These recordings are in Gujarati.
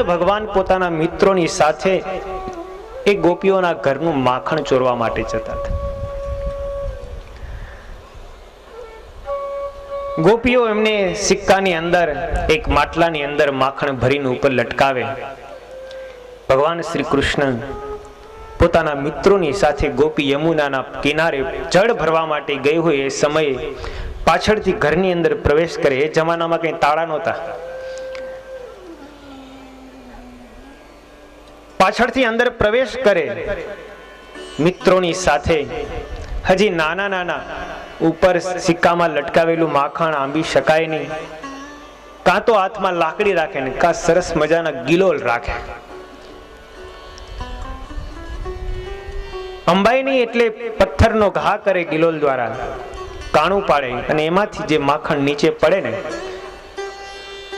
ભગવાન પોતાના મિત્રોની સાથે એ ગોપીઓના ઘરનું માખણ ચોરવા માટે જતા હતા. ગોપીઓ એમને સિક્કાની અંદર એક માટલાની અંદર માખણ ભરીને ઉપર લટકાવે. ભગવાન શ્રી કૃષ્ણ પોતાના મિત્રોની સાથે ગોપી યમુનાના કિનારે જળ ભરવા માટે ગઈ હોય એ સમયે પાછળથી ઘરની અંદર પ્રવેશ કરે. એ જમાનામાં કઈ તાળા નહોતા. પાછળથી અંદર પ્રવેશ કરે મિત્રોની સાથે. હજી નાના નાના ઉપર સિક્કામાં લટકાવેલું માખણ આંબી શકાય નહીં. કાં તો હાથમાં લાકડી રાખે ને કાં સરસ મજાના ગિલોલ રાખે. અંબાઈ નહીં એટલે પથ્થરનો ઘા કરે ગિલોલ દ્વારા, કાણું પાડે અને એમાંથી જે માખણ નીચે પડે ને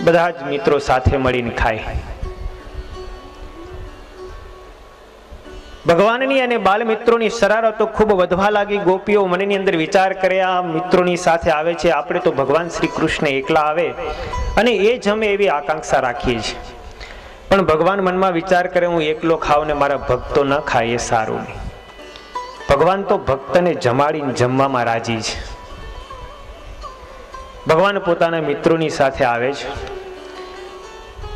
બધા જ મિત્રો સાથે મળીને ખાય. ભગવાનની અને બાલ મિત્રોની શરારતો ખૂબ વધવા લાગી. ગોપીઓ મનની અંદર વિચાર કરે, આ મિત્રોની સાથે આવે છે, આપણે તો ભગવાન શ્રી કૃષ્ણ એકલા આવે અને એ જમે એવી આકાંક્ષા રાખીએ છીએ. પણ ભગવાન મનમાં વિચાર કરે, હું એકલો ખાઉં ને મારા ભક્તો ન ખાય એ સારું નહીં. ભગવાન તો ભક્તને જમાડીને જમવામાં રાજી છે. ભગવાન પોતાના મિત્રોની સાથે આવે છે.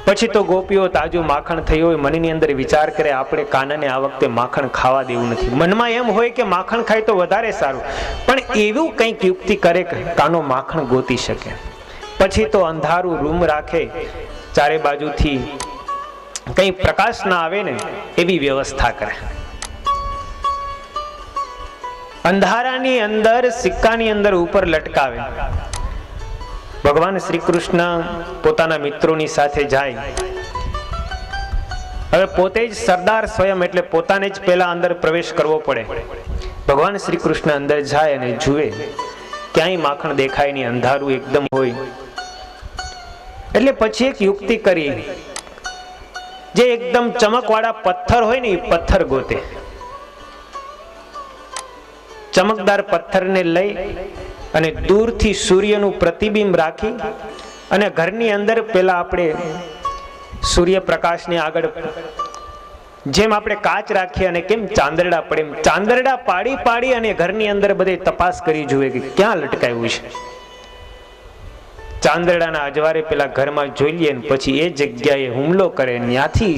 પછી તો ગોપીઓ તાજું માખણ થયું હોય મનની અંદર વિચાર કરે, આપણે કાનાને આ વખતે માખણ ખાવા દેવું નથી. મનમાં એમ હોય કે માખણ ખાય તો વધારે સારું, પણ એવું કંઈક યુક્તિ કરે કે કાનો માખણ ગોતી શકે. પછી તો અંધારું રૂમ રાખે, ચારે બાજુથી કંઈ પ્રકાશ ના આવે ને એવી વ્યવસ્થા કરે. અંધારાની અંદર સિક્કાની અંદર ઉપર લટકાવે. ભગવાન શ્રી કૃષ્ણ પોતાના મિત્રોની સાથે જાય. હવે પોતે જ સરદાર સ્વયં એટલે પોતાને જ પહેલા અંદર પ્રવેશ કરવો પડે. ભગવાન શ્રી કૃષ્ણ અંદર જાય અને જુએ ક્યાંય માખણ દેખાય નહીં, અંધારું એકદમ હોય. એટલે પછી એક યુક્તિ કરી, જે એકદમ ચમકવાળા પથ્થર હોય ને એ પથ્થર ગોતે. ચમકદાર પથ્થરને લઈ અને દૂરથી સૂર્યનું પ્રતિબિંબ રાખી અને ઘરની અંદર પેલા આપણે સૂર્યપ્રકાશને આગળ જેમ આપણે કાચ રાખીએ અને કેમ ચાંદરડા પડે એમ ચાંદરડા પાડી પાડી અને ઘરની અંદર બધે તપાસ કરી જુએ કે ક્યાં લટકાયું છે. ચાંદરડાના અજવારે પેલા ઘરમાં જોઈ લઈએ ને પછી એ જગ્યાએ હુમલો કરે, ત્યાંથી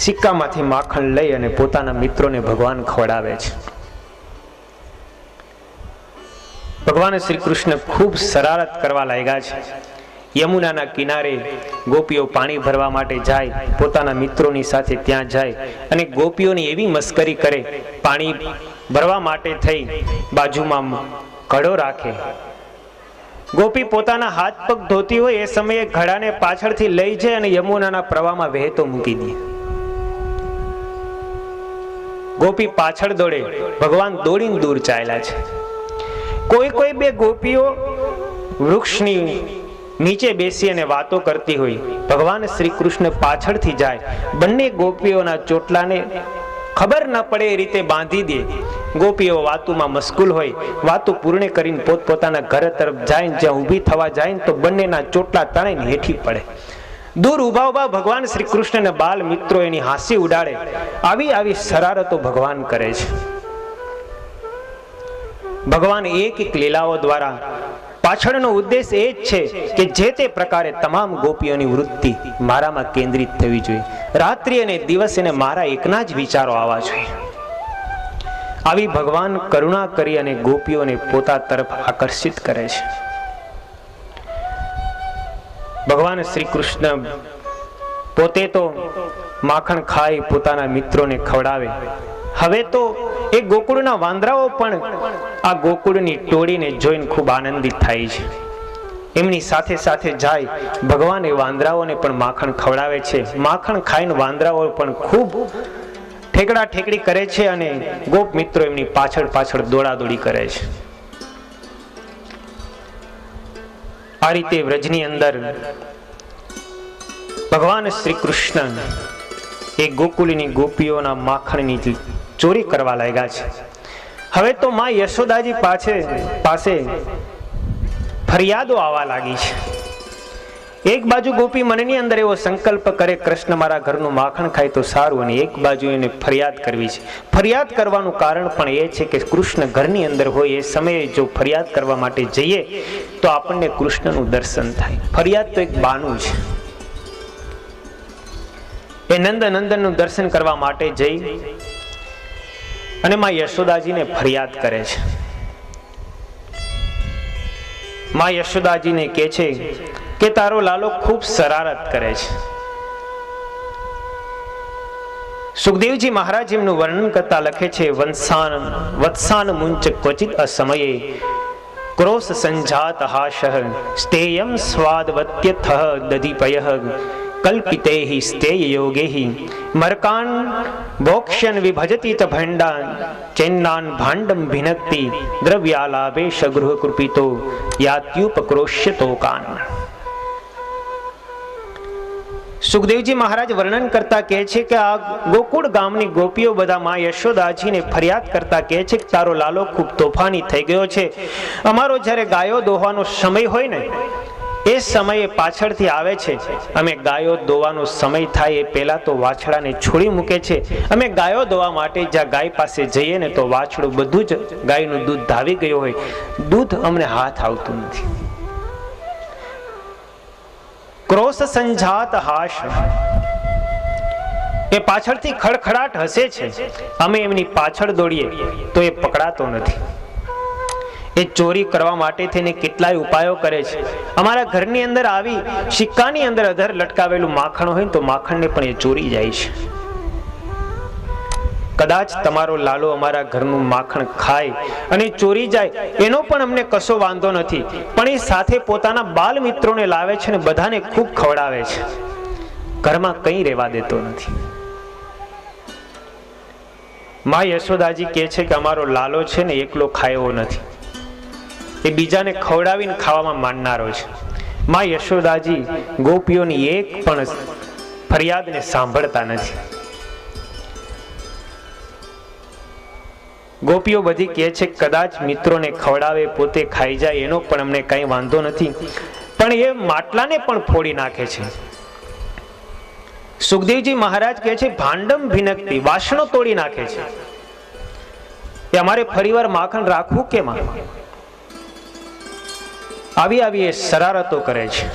સિક્કામાંથી માખણ લઈ અને પોતાના મિત્રોને ભગવાન ખવડાવે છે. ભગવાન શ્રી કૃષ્ણ ખૂબ શરારત કરવા લાગ્યા છે. યમુનાના કિનારે ગોપીઓ પાણી ભરવા માટે જાય, પોતાના મિત્રોની સાથે ત્યાં જાય અને ગોપીઓની એવી મસ્કરી કરે. પાણી ભરવા માટે થઈ બાજુમાં ઘડો રાખે. ગોપી પોતાના હાથ પગ ધોતી હોય એ સમયે ઘડાને પાછળથી લઈ જાય અને યમુનાના પ્રવાહમાં વહેતો મૂકી દે. ગોપી પાછળ દોડે, ભગવાન દોડીને દૂર ચાલ્યા છે. કોઈ કોઈ બે ગોપીઓ વૃક્ષની નીચે બેસી અને વાતો કરતી હોય. ભગવાન શ્રી કૃષ્ણ પાછળથી જાય, બંને ગોપીઓના ચોટલાને ખબર ન પડે એ રીતે બાંધી દે. ગોપીઓ વાતોમાં મશગુલ હોય, વાતો પૂર્ણ કરીને પોતપોતાના ઘર તરફ જાય. જ્યાં ઊભી થવા જાય તો બંનેના ચોટલા તણાઈને હેઠી પડે. દૂર ઉભા ઉભા ભગવાન શ્રી કૃષ્ણ અને બાલ મિત્રો એની હાંસી ઉડાડે. આવી આવી શરારતો ભગવાન કરે છે. ભગવાન એક એક લીલાઓ દ્વારા પાછળનો ઉદ્દેશ એ જ છે કે જે તે પ્રકારે તમામ ગોપીઓની વૃત્તિ મારામાં કેન્દ્રિત થવી જોઈએ. રાત્રિ અને દિવસ એને મારા એકના જ વિચારો આવવા જોઈએ. આવી ભગવાન કરુણા કરી અને ગોપીઓને પોતા તરફ આકર્ષિત કરે છે. ભગવાન શ્રી કૃષ્ણ પોતે તો માખણ ખાઈ પોતાના મિત્રોને ખવડાવે. હવે તો એ ગોકુળના વાંદરાઓ પણ આ ગોકુળની ટોળીને જોઈને ખૂબ આનંદિત થાય છે. એમની સાથે સાથે જાય. ભગવાન એ વાંદરાઓને પણ માખણ ખવડાવે છે. માખણ ખાઈને વાંદરાઓ પણ ખૂબ ઠેકડા ઠેકડી કરે છે અને ગોપ મિત્રો એમની પાછળ પાછળ દોડાદોડી કરે છે. આ રીતે વ્રજની અંદર ભગવાન શ્રી કૃષ્ણ એ ગોકુળની ગોપીઓના માખણની ચોરી કરવા લાગ્યા છે. હવે તો માં યશોદાજી પાસે ફરિયાદો આવવા લાગી છે. એક બાજુ ગોપી મનની અંદર એવો સંકલ્પ કરે, કૃષ્ણ મારા ઘરનું માખણ ખાય તો સારું, અને એક બાજુ એને ફરિયાદ કરવી છે. ફરિયાદ કરવાનું કારણ પણ એ છે કે કૃષ્ણ ઘરની અંદર હોય એ સમયે જો ફરિયાદ કરવા માટે જઈએ તો આપણને કૃષ્ણનું દર્શન થાય. ફરિયાદ તો એક બાનું છે. એ નંદનંદનનું દર્શન કરવા માટે જઈ અને માં યશોદાજીને ફરિયાદ કરે છે. માં યશોદાજીને કહે છે કે તારો લાલો ખૂબ શરારત કરે છે. સુખદેવજી મહારાજ એમનું વર્ણન કરતા લખે છે, વત્સાન મુંચ ક્વચિત અસમયે ક્રોશ સંજાત હાશઃ સ્તેયમ સ્વાદવત્યથ દધિપયઃ કલ્પિતેહિ સ્તેય યોગેહિ મરકાન ભોક્ષ્યન વિભજતિ ચ ભંડાન ચેન્નાન ભાંડમ ભિનક્તિ દ્રવ્યાલાભેશ ગૃહ કૃપિતો યાત્યુપક્રોશ્યતોકાન. સુખદેવજી મહારાજ વર્ણન કરતા કહે છે કે આ ગોકુળ ગામની ગોપીઓ બધા માં યશોદાજીને ફરિયાદ કરતા કહે છે કે તારો લાલો ખૂબ તોફાની થઈ ગયો છે. અમારો જ્યારે ગાયો દોવાનો સમય હોય ને એ સમયે પાછળથી આવે છે. અમે ગાયો દોવાનો સમય થાય એ પહેલા તો વાછડાને છોડી મૂકે છે. અમે ગાયો દોવા માટે જ્યાં ગાય પાસે જઈએ ને તો વાછડું બધું જ ગાયનું દૂધ ધાવી ગયું હોય, દૂધ અમને હાથ આવતું નથી. ક્રોશ સંજાત હાશ, એ પાછળથી ખડખડાટ હસે છે. અમે એમની પાછળ દોડીએ તો એ પકડાતો નથી. એ ચોરી કરવા માટે થઈને કેટલાય ઉપાયો કરે છે. અમારા ઘરની અંદર આવી સિક્કાની અંદર અધર લટકાવેલું માખણ હોય તો માખણને પણ એ ચોરી જાય છે. કદાચ તમારો લાલો અમારા ઘરનું માખણ ખાય અને ચોરી જાય એનો પણ અમને કશો વાંધો નથી, પણ એ સાથે પોતાના બાલ મિત્રોને લાવે છે અને બધાને ખૂબ ખવડાવે છે. ઘરમાં કંઈ રહેવા દેતો નથી. માં યશોદાજી કહે છે કે અમારો લાલો છે ને એકલો ખાયો નથી, એ બીજાને ખવડાવીને ખાવામાં માનનારો છે. માં યશોદાજી ગોપીઓની એક પણ ફરિયાદને સાંભળતા નથી. ગોપીઓ બધી કહે છે કદાચ મિત્રોને ખવડાવે પોતે ખાઈ જાય એનો પણ અમને કંઈ વાંધો નથી, પણ એ માટલાને પણ ફોડી નાખે છે. સુખદેવજી મહારાજ કહે છે ભાંડમ ભિનકતી, વાસણો તોડી નાખે છે. એ અમારે ફરીવાર માખણ રાખવું કેમ? આવી એ શરારતો કરે છે.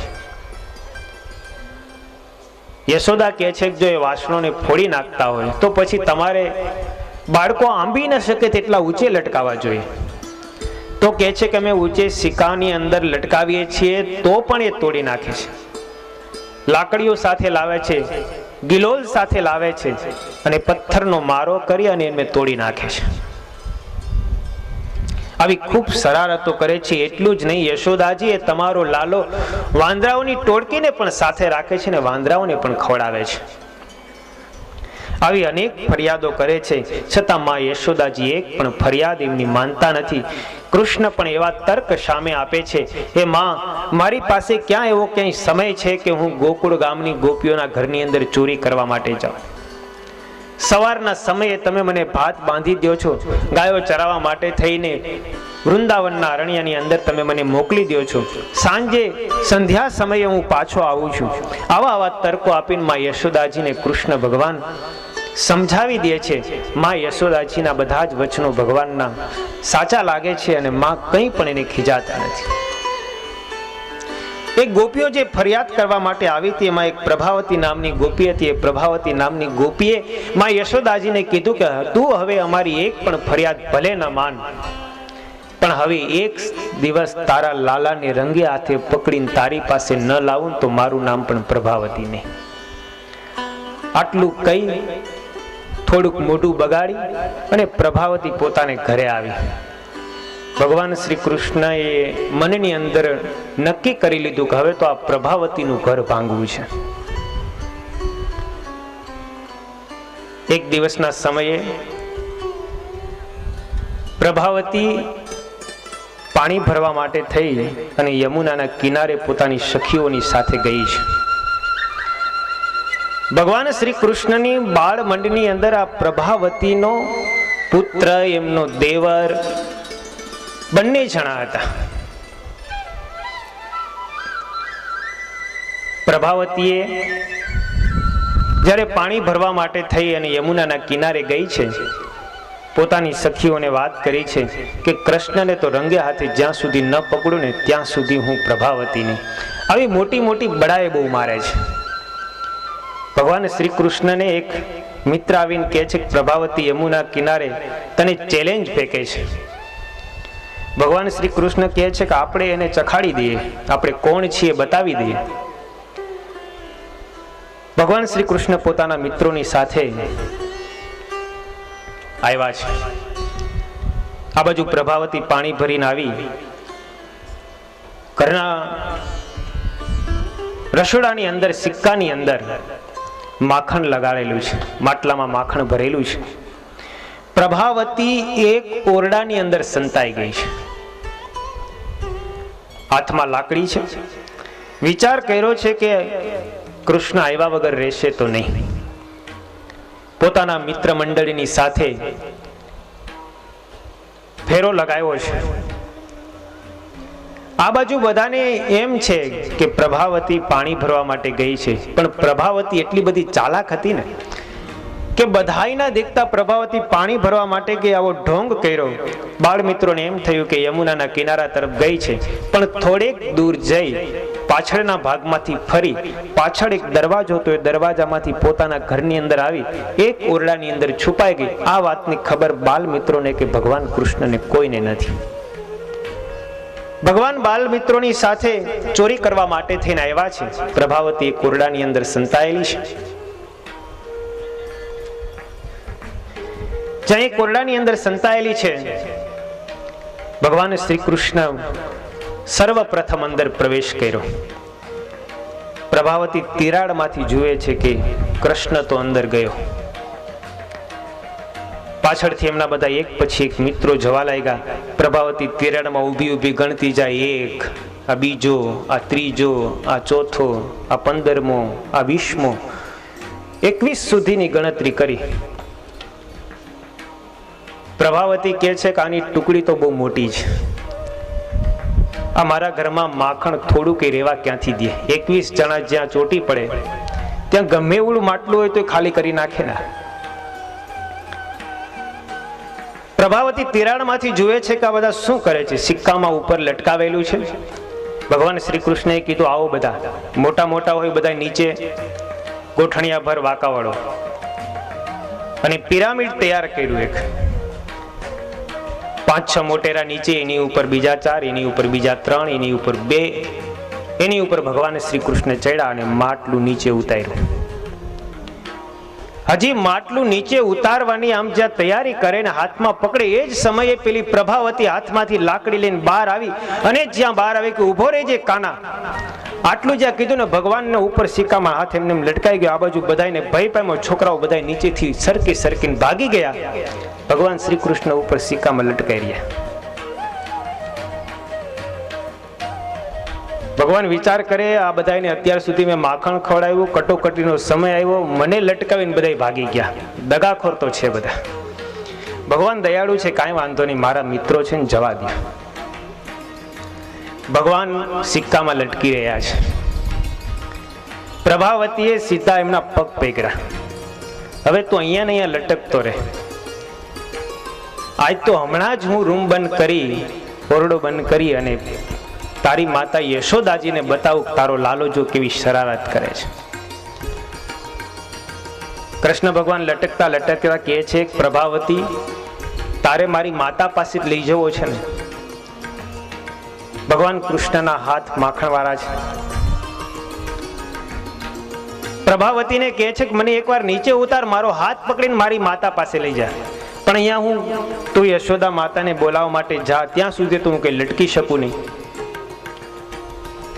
યશોદા કહે છે કે જો એ વાસણોને ફોડી નાખતા હોય તો પછી તમારે બાળકો આંબી ન શકે તેટલા ઊંચે લટકાવવા જોઈએ. તો કહે છે કે અમે ઊંચે સિક્કાની અંદર લટકાવીએ છીએ તો પણ એ તોડી નાખે છે. લાકડીઓ સાથે લાવે છે, ગિલોલ સાથે લાવે છે અને પથ્થરનો મારો કરી અને એને તોડી નાખે છે. આવી ખૂબ શરારતો કરે છે. એટલું જ નહીં, યશોદાજી એ તમારો લાલો વાંદરાઓની ટોળકીને પણ સાથે રાખે છે અને વાંદરાઓને પણ ખવડાવે છે. આવી અનેક ફરિયાદો કરે છે, છતાં માં યશોદાજી એક પણ ફરિયાદ એમની માનતા નથી. કૃષ્ણ પણ એવા તર્ક સામે આપે છે, હે માં, મારી પાસે ક્યાં એવો ક્યાંય સમય છે કે હું ગોકુળ ગામની ગોપીઓના ઘરની અંદર ચોરી કરવા માટે જાઉં? સવારના સમયે તમે મને ભાત બાંધી દો છો, ગાયો ચરાવવા માટે થઈને વૃંદાવનના અરણ્યની અંદર તમે મને મોકલી દો છો, સાંજે સંધ્યા સમયે હું પાછો આવું છું. આવા તર્કો આપીને માં યશોદાજીને કૃષ્ણ ભગવાન સમજાવી દે છે. માં યશોદાજીના બધા જ વચનો ભગવાનના સાચા લાગે છે અને માં કંઈ પણ એને ખીજાતા નથી. એક ગોપીઓ જે ફરિયાદ કરવા માટે આવી હતી એમાં એક પ્રભાવતી નામની ગોપી હતી. એ પ્રભાવતી નામની ગોપીએ માં યશોદાજીને કીધું કે તું હવે અમારી એક પણ ફરિયાદ ભલે ન માન, પણ હવે એક દિવસ તારા લાલાને રંગે હાથે પકડીને તારી પાસે ન લાવું તો મારું નામ પણ પ્રભાવતી નહીં. આટલું કહી થોડુંક મોઢું બગાડી અને પ્રભાવતી પોતાને ઘરે આવી. ભગવાન શ્રી કૃષ્ણએ મનની અંદર નક્કી કરી લીધું કે હવે તો આ પ્રભાવતીનું ઘર ભાંગવું છે. એક દિવસના સમયે પ્રભાવતી પાણી ભરવા માટે થઈ અને યમુનાના કિનારે પોતાની સખીઓની સાથે ગઈ છે. ભગવાન શ્રી કૃષ્ણની બાળ મંડની અંદર આ પ્રભાવતીનો પુત્ર, એમનો દેવર બંને જણા હતા. પ્રભાવતીએ જ્યારે પાણી ભરવા માટે થઈ અને યમુનાના કિનારે ગઈ છે, પોતાની સખીઓને વાત કરી છે કે કૃષ્ણને તો રંગે હાથે જ્યાં સુધી ન પકડું ને ત્યાં સુધી હું પ્રભાવતીને. આવી મોટી મોટી બડાએ બહુ મારે છે. ભગવાન શ્રી કૃષ્ણને એક મિત્ર આવીને કહે છે કે પ્રભાવતી યમુના કિનારે તને ચેલેન્જ ફેંકે છે. ભગવાન શ્રી કૃષ્ણ કહે છે કે આપણે એને ચખાડી દઈએ, આપણે કોણ છીએ બતાવી દઈએ. ભગવાન શ્રી કૃષ્ણ પોતાના મિત્રોની સાથે આવ્યા છે. આ બાજુ પ્રભાવતી પાણી ભરીને આવી ઘરના રસોડાની અંદર સિક્કાની અંદર માખણ લગાડેલું છે, માટલામાં માખણ ભરેલું છે. પ્રભાવતી એક ઓરડાની અંદર સંતાઈ ગઈ છે. હાથમાં લાકડી છે. વિચાર કર્યો છે કે કૃષ્ણ આવ્યા વગર રહેશે તો નહીં. પોતાના મિત્ર મંડળીની સાથે ફેરો લગાવ્યો છે. આ બાજુ બધાને એમ છે કે પ્રભાવતી પાણી ભરવા માટે ગઈ છે, પણ પ્રભાવતી એટલી બધી ચાલાક હતી ને કે બધાયના દેખતા પ્રભાવતી પાણી ભરવા માટે ગઈ આવો ઢોંગ કર્યો. બાળ મિત્રોને એમ થયું કે યમુનાના કિનારા તરફ ગઈ છે, પણ થોડેક દૂર જઈ પાછળના ભાગમાંથી ફરી પાછળ એક દરવાજો હતો, એ દરવાજામાંથી પોતાના ઘરની અંદર આવી એક ઓરડાની અંદર છુપાઈ ગઈ. આ વાતની ખબર બાલ મિત્રોને કે ભગવાન કૃષ્ણને કોઈને નથી. ભગવાન બાલ મિત્રોની સાથે ચોરી કરવા માટે થઈને આવ્યા છે. પ્રભાવતી એક ઓરડાની અંદર સંતાયેલી છે. જ્યાં એક ઓરડાની અંદર સંતાયેલી છે, ભગવાન શ્રી કૃષ્ણ સર્વપ્રથમ અંદર પ્રવેશ કર્યો. પ્રભાવતી તિરાડમાંથી જુએ છે કે કૃષ્ણ તો અંદર ગયો. પાછળથી એમના બધા એક પછી એક મિત્રો જવા લાગ્યા. પ્રભાવતી તિરાડમાં ઊભી ઊભી ગણતી જાય. 1, આ બીજો, આ ત્રીજો, આ ચોથો, આ 15મો, આ 20મો, 21 સુધીની ગણતરી કરી. પ્રભાવતી કહે છે કે આની ટુકડી તો બહુ મોટી છે. આ મારા ઘરમાં માખણ થોડું કઈ રહેવા ક્યાંથી દે? 21 જણા જ્યાં ચોટી પડે ત્યાં ગમે એવું માટલું હોય તો ખાલી કરી નાખે ને. પ્રભાવતી તિરાડમાંથી જુએ છે કે આ બધા શું કરે છે. સિક્કામાં ઉપર લટકાવેલું છે. ભગવાન શ્રી કૃષ્ણએ કીધું આવો બધા મોટા મોટા હોય બધા નીચે ગોઠણિયા ભર વાંકાવાળો, અને પિરામિડ તૈયાર કર્યું. એક 5-6 મોટેરા નીચે, એની ઉપર બીજા 4, એની ઉપર બીજા 3, એની ઉપર 2, એની ઉપર ભગવાન શ્રી કૃષ્ણ ચડ્યા અને માટલું નીચે ઉતાર્યું. હજી માટલું નીચે ઉતારવાની આમ જ્યાં તૈયારી કરે ને હાથમાં પકડે, એ જ સમયે પેલી પ્રભાવતી હાથમાંથી લાકડી લઈને બહાર આવી અને જ્યાં બહાર આવી કે ઉભો રહેજે કાના. આટલું જ્યાં કીધું ને ભગવાનને ઉપર સિક્કામાં હાથ એમને લટકાઈ ગયો. આ બાજુ બધાને ભય પામ્યો. છોકરાઓ બધા નીચેથી સરકીને ભાગી ગયા. ભગવાન શ્રી કૃષ્ણ ઉપર સિક્કામાં લટકાઈ રહ્યા. ભગવાન વિચાર કરે આ બધાને અત્યાર સુધી મેં માખણ ખવડાવ્યું, કટોકટીનો સમય આવ્યો, મને લટકાવીને બધા ભાગી ગયા. દગાખોર તો છે બધા. ભગવાન દયાળુ છે, કાંઈ વાંધો નહીં, મારા મિત્રો છે ને જવા દે. ભગવાન સિક્કામાં લટકી રહ્યા છે. પ્રભાવતીએ સીધા એમના પગ પકડ્યા. હવે તો અહીંયા ને અહીંયા લટકતો રહે. આજ તો હમણાં જ હું રૂમ બંધ કરી, ઓરડો બંધ કરી અને તારી માતા યશોદાજીને બતાવું તારો લાલો જો કેવી શરારત કરે છે. કૃષ્ણ ભગવાન લટકતા લટકતા કહે છે પ્રભાવતી તારે મારી માતા પાસે લઈ જવો છે ને. ભગવાન કૃષ્ણના હાથ માખણવાળા છે. પ્રભાવતીને કહે છે કે મને એકવાર નીચે ઉતાર, મારો હાથ પકડીને મારી માતા પાસે લઈ જા. પણ અહીંયા હું તું યશોદા માતાને બોલાવવા માટે જા, ત્યાં સુધી તો હું કઈ લટકી શકું નહીં.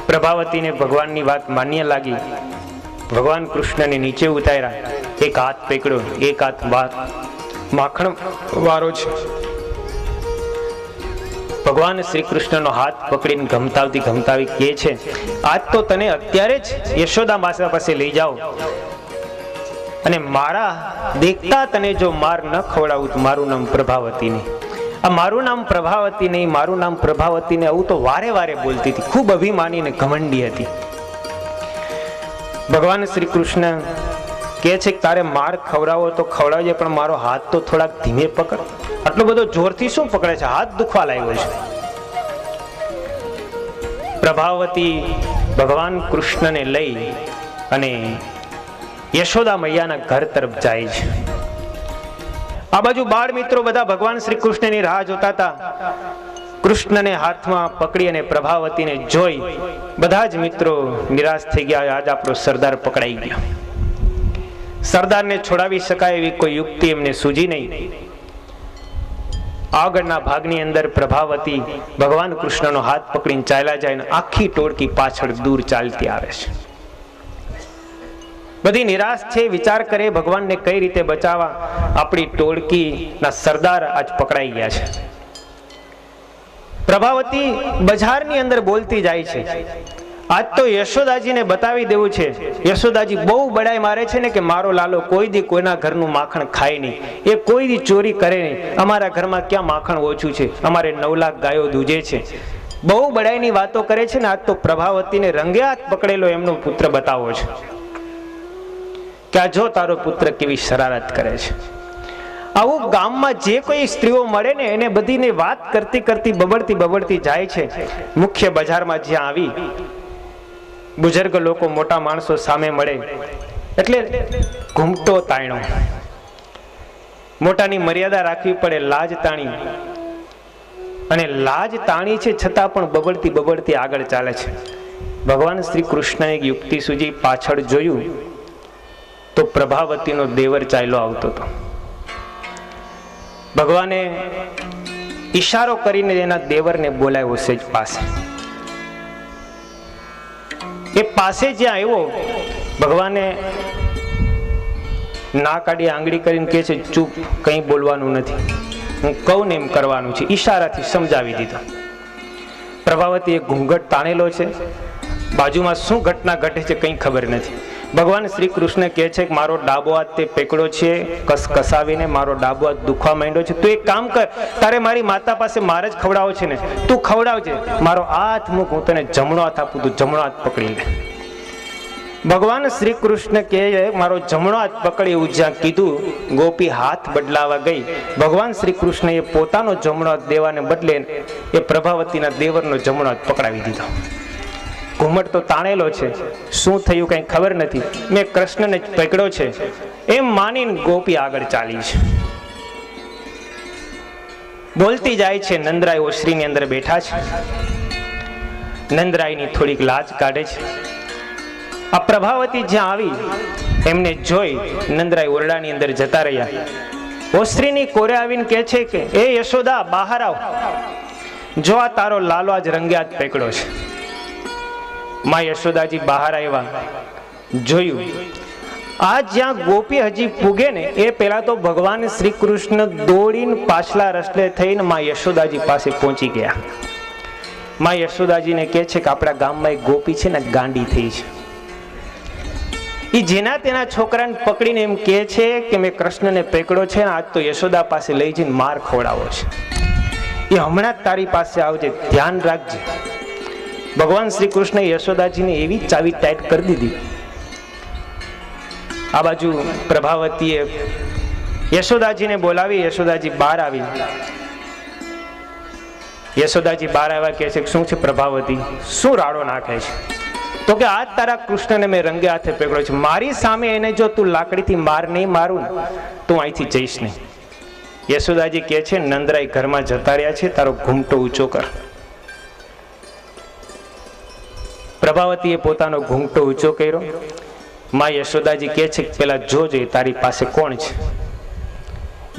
પ્રભાવતીને ભગવાનની વાત માન્ય લાગી. ભગવાન કૃષ્ણને નીચે ઉતાર્યા. એક હાથ પકડ્યો, એક હાથ માખણ વાળો છે. ભગવાન શ્રી કૃષ્ણનો હાથ પકડીને ઘમતાવી કહે છે આજ તો તને અત્યારે જ યશોદા માતા પાસે લઈ જાઓ, અને મારા દેખતા તને જો માર ન ખવડાવું તો મારું નામ પ્રભાવતી નહીં. આ મારું નામ પ્રભાવતી નહીં, મારું નામ પ્રભાવતી ને આવું તો વારે વારે બોલતી હતી. ખૂબ અભિમાની ને ઘમંડી હતી. ભગવાન શ્રી કૃષ્ણ કહે છે કે તારે માર ખવડાવો તો ખવડાવજે, પણ મારો હાથ તો થોડાક ધીમે પકડ. આટલો બધો જોરથી શું પકડે છે? હાથ દુખવા લાગ્યો છે. પ્રભાવતી ભગવાન કૃષ્ણને લઈ અને યશોદા મૈયાના ઘર તરફ જાય છે. આ બાજુ બાળ મિત્રો બધા ભગવાન શ્રી કૃષ્ણની રાહ જોતા હતા. કૃષ્ણને હાથમાં પકડી અને પ્રભાવતીને જોઈ બધા જ મિત્રો નિરાશ થઈ ગયા. આજ આપણો સરદાર પકડાઈ ગયો. સરદારને છોડાવી શકાય એવી કોઈ યુક્તિ એમને સૂજી નહીં. આગળના ભાગની અંદર પ્રભાવતી ભગવાન કૃષ્ણનો હાથ પકડીને ચાલ્યા જાય, આખી ટોળકી પાછળ દૂર ચાલતી આવે છે. બધી નિરાશ છે, વિચાર કરે ભગવાનને કઈ રીતે બચાવવા. આપણી ટોળકીના સરદાર આજ પકડાઈ ગયા છે. પ્રભાવતી બજારની અંદર બોલતી જાય છે, આજ તો યશોદાજીને બતાવી દેવું છે. યશોદાજી બહુ બડાઈ મારે છે ને કે મારો લાલો કોઈ દી કોઈના ઘરનું માખણ ખાય નહીં, એ કોઈ દી ચોરી કરે નહીં. અમારા ઘરમાં ક્યાં માખણ ઓછું છે, અમારે 9 લાખ ગાયો દૂજે છે. બહુ બડાઈની વાતો કરે છે ને આજ તો પ્રભાવતીને રંગે હાથ પકડેલો એમનો પુત્ર બતાવો છે કે આ જો તારો પુત્ર કેવી શરારત કરે છે. આવું ગામમાં જે કોઈ સ્ત્રીઓ મળે ને એને બધીને વાત કરતી કરતી બબડતી જાય છે. મુખ્ય બજારમાં જ્યાં આવી બુઝુર્ગ લોકો મોટા માણસો સામે મળે એટલે ઘૂમટો તાણ્યો. મોટાની મર્યાદા રાખવી પડે, લાજ તાણી. અને લાજ તાણી છે છતાં પણ બબડતી આગળ ચાલે છે. ભગવાન શ્રી કૃષ્ણ એક યુક્તિ સૂજી. પાછળ જોયું તો પ્રભાવતીનો દેવર ચાલ્યો આવતો હતો. ભગવાને ઈશારો કરીને એના દેવરને બોલાવ્યો સેજ પાસે. એ પાસે જ્યાં આવ્યો ભગવાને ના કાઢી આંગળી કરીને કહે છે ચૂપ, કંઈ બોલવાનું નથી, હું કહું ને એમ કરવાનું છે. ઈશારાથી સમજાવી દીધો. પ્રભાવતી એક ઘૂંઘટ તાણેલો છે, બાજુમાં શું ઘટના ઘટે છે કંઈ ખબર નથી. ભગવાન શ્રી કૃષ્ણ કહે છે કે મારો ડાબો હાથ તે પેકડો છે, કસાવીને મારો ડાબો હાથ દુખવા માંડ્યો છે. તું એક કામ કર, તારે મારી માતા પાસે મારે જ ખવડાવો છે ને, તું ખવડાવજે. મારો હાથ મૂક, હું તને જમણો હાથ આપું, તું જમણો હાથ પકડી લે. ભગવાન શ્રી કૃષ્ણ કહે મારો જમણો હાથ પકડી. એવું જ્યાં કીધું ગોપી હાથ બદલાવા ગઈ. ભગવાન શ્રી કૃષ્ણએ પોતાનો જમણો હાથ દેવાને બદલે એ પ્રભાવતીના દેવરનો જમણો હાથ પકડાવી દીધો. ઘુમટ તો તાણેલો છે, શું થયું કઈ ખબર નથી, મેં કૃષ્ણને જ પકડ્યો છે એમ માનીને ગોપી આગળ ચાલી છે. બોલતી જાય છે. નંદરાય ઓસરીની અંદર બેઠા છે. નંદરાયની થોડીક લાજ કાઢે છે. આ પ્રભાવતી જ્યાં આવી એમને જોઈ નંદરાય ઓરડાની અંદર જતા રહ્યા. ઓસરીની કોરે આવીને કહે છે કે એ યશોદા બહાર આવ, જો આ તારો લાલો આજ રંગે હાથ પકડ્યો છે. માં યશોદાજી બહાર આવ્યા, જોયું આ જ્યાં ગોપી હજી પૂગે ને એ પહેલા તો ભગવાન શ્રી કૃષ્ણ દોડીને પાછલા રસ્તે થઈને માં યશોદાજી પાસે પહોંચી ગયા. માં યશોદાજીને કહે છે કે આપણા ગામમાં એક ગોપી છે ને ગાંડી થઈ છે. એ જેના તેના છોકરાને પકડીને એમ કહે છે કે મેં કૃષ્ણને પકડ્યો છે, આજ તો યશોદા પાસે લઈ જઈને માર ખવડાવો છે. એ હમણાં જ તારી પાસે આવજે, ધ્યાન રાખજે. ભગવાન શ્રી કૃષ્ણ યશોદાજીને એવી ચાવી ટાઈટ કરી દીધી. આ બાજુ પ્રભાવતીએ યશોદાજીને બોલાવી. યશોદાજી બહાર આવી. યશોદાજી બહાર આવ્યા કહે છે શું છે પ્રભાવતી, શું રાડો નાખે છે? તો કે આજ તારા કૃષ્ણને મેં રંગે હાથે પકડ્યો છે. મારી સામે એને જો તું લાકડીથી માર નહીં મારું તું અહીંથી જઈશ નહીં. યશોદાજી કહે છે નંદરાય ઘરમાં જતા રહ્યા છે, તારો ઘૂમટો ઊંચો કર. પ્રભાવતીએ પોતાનો ઘૂંઘટો ઊંચો કર્યો. માં યશોદાજી કહે છે કે પેલા જોજે તારી પાસે કોણ છે.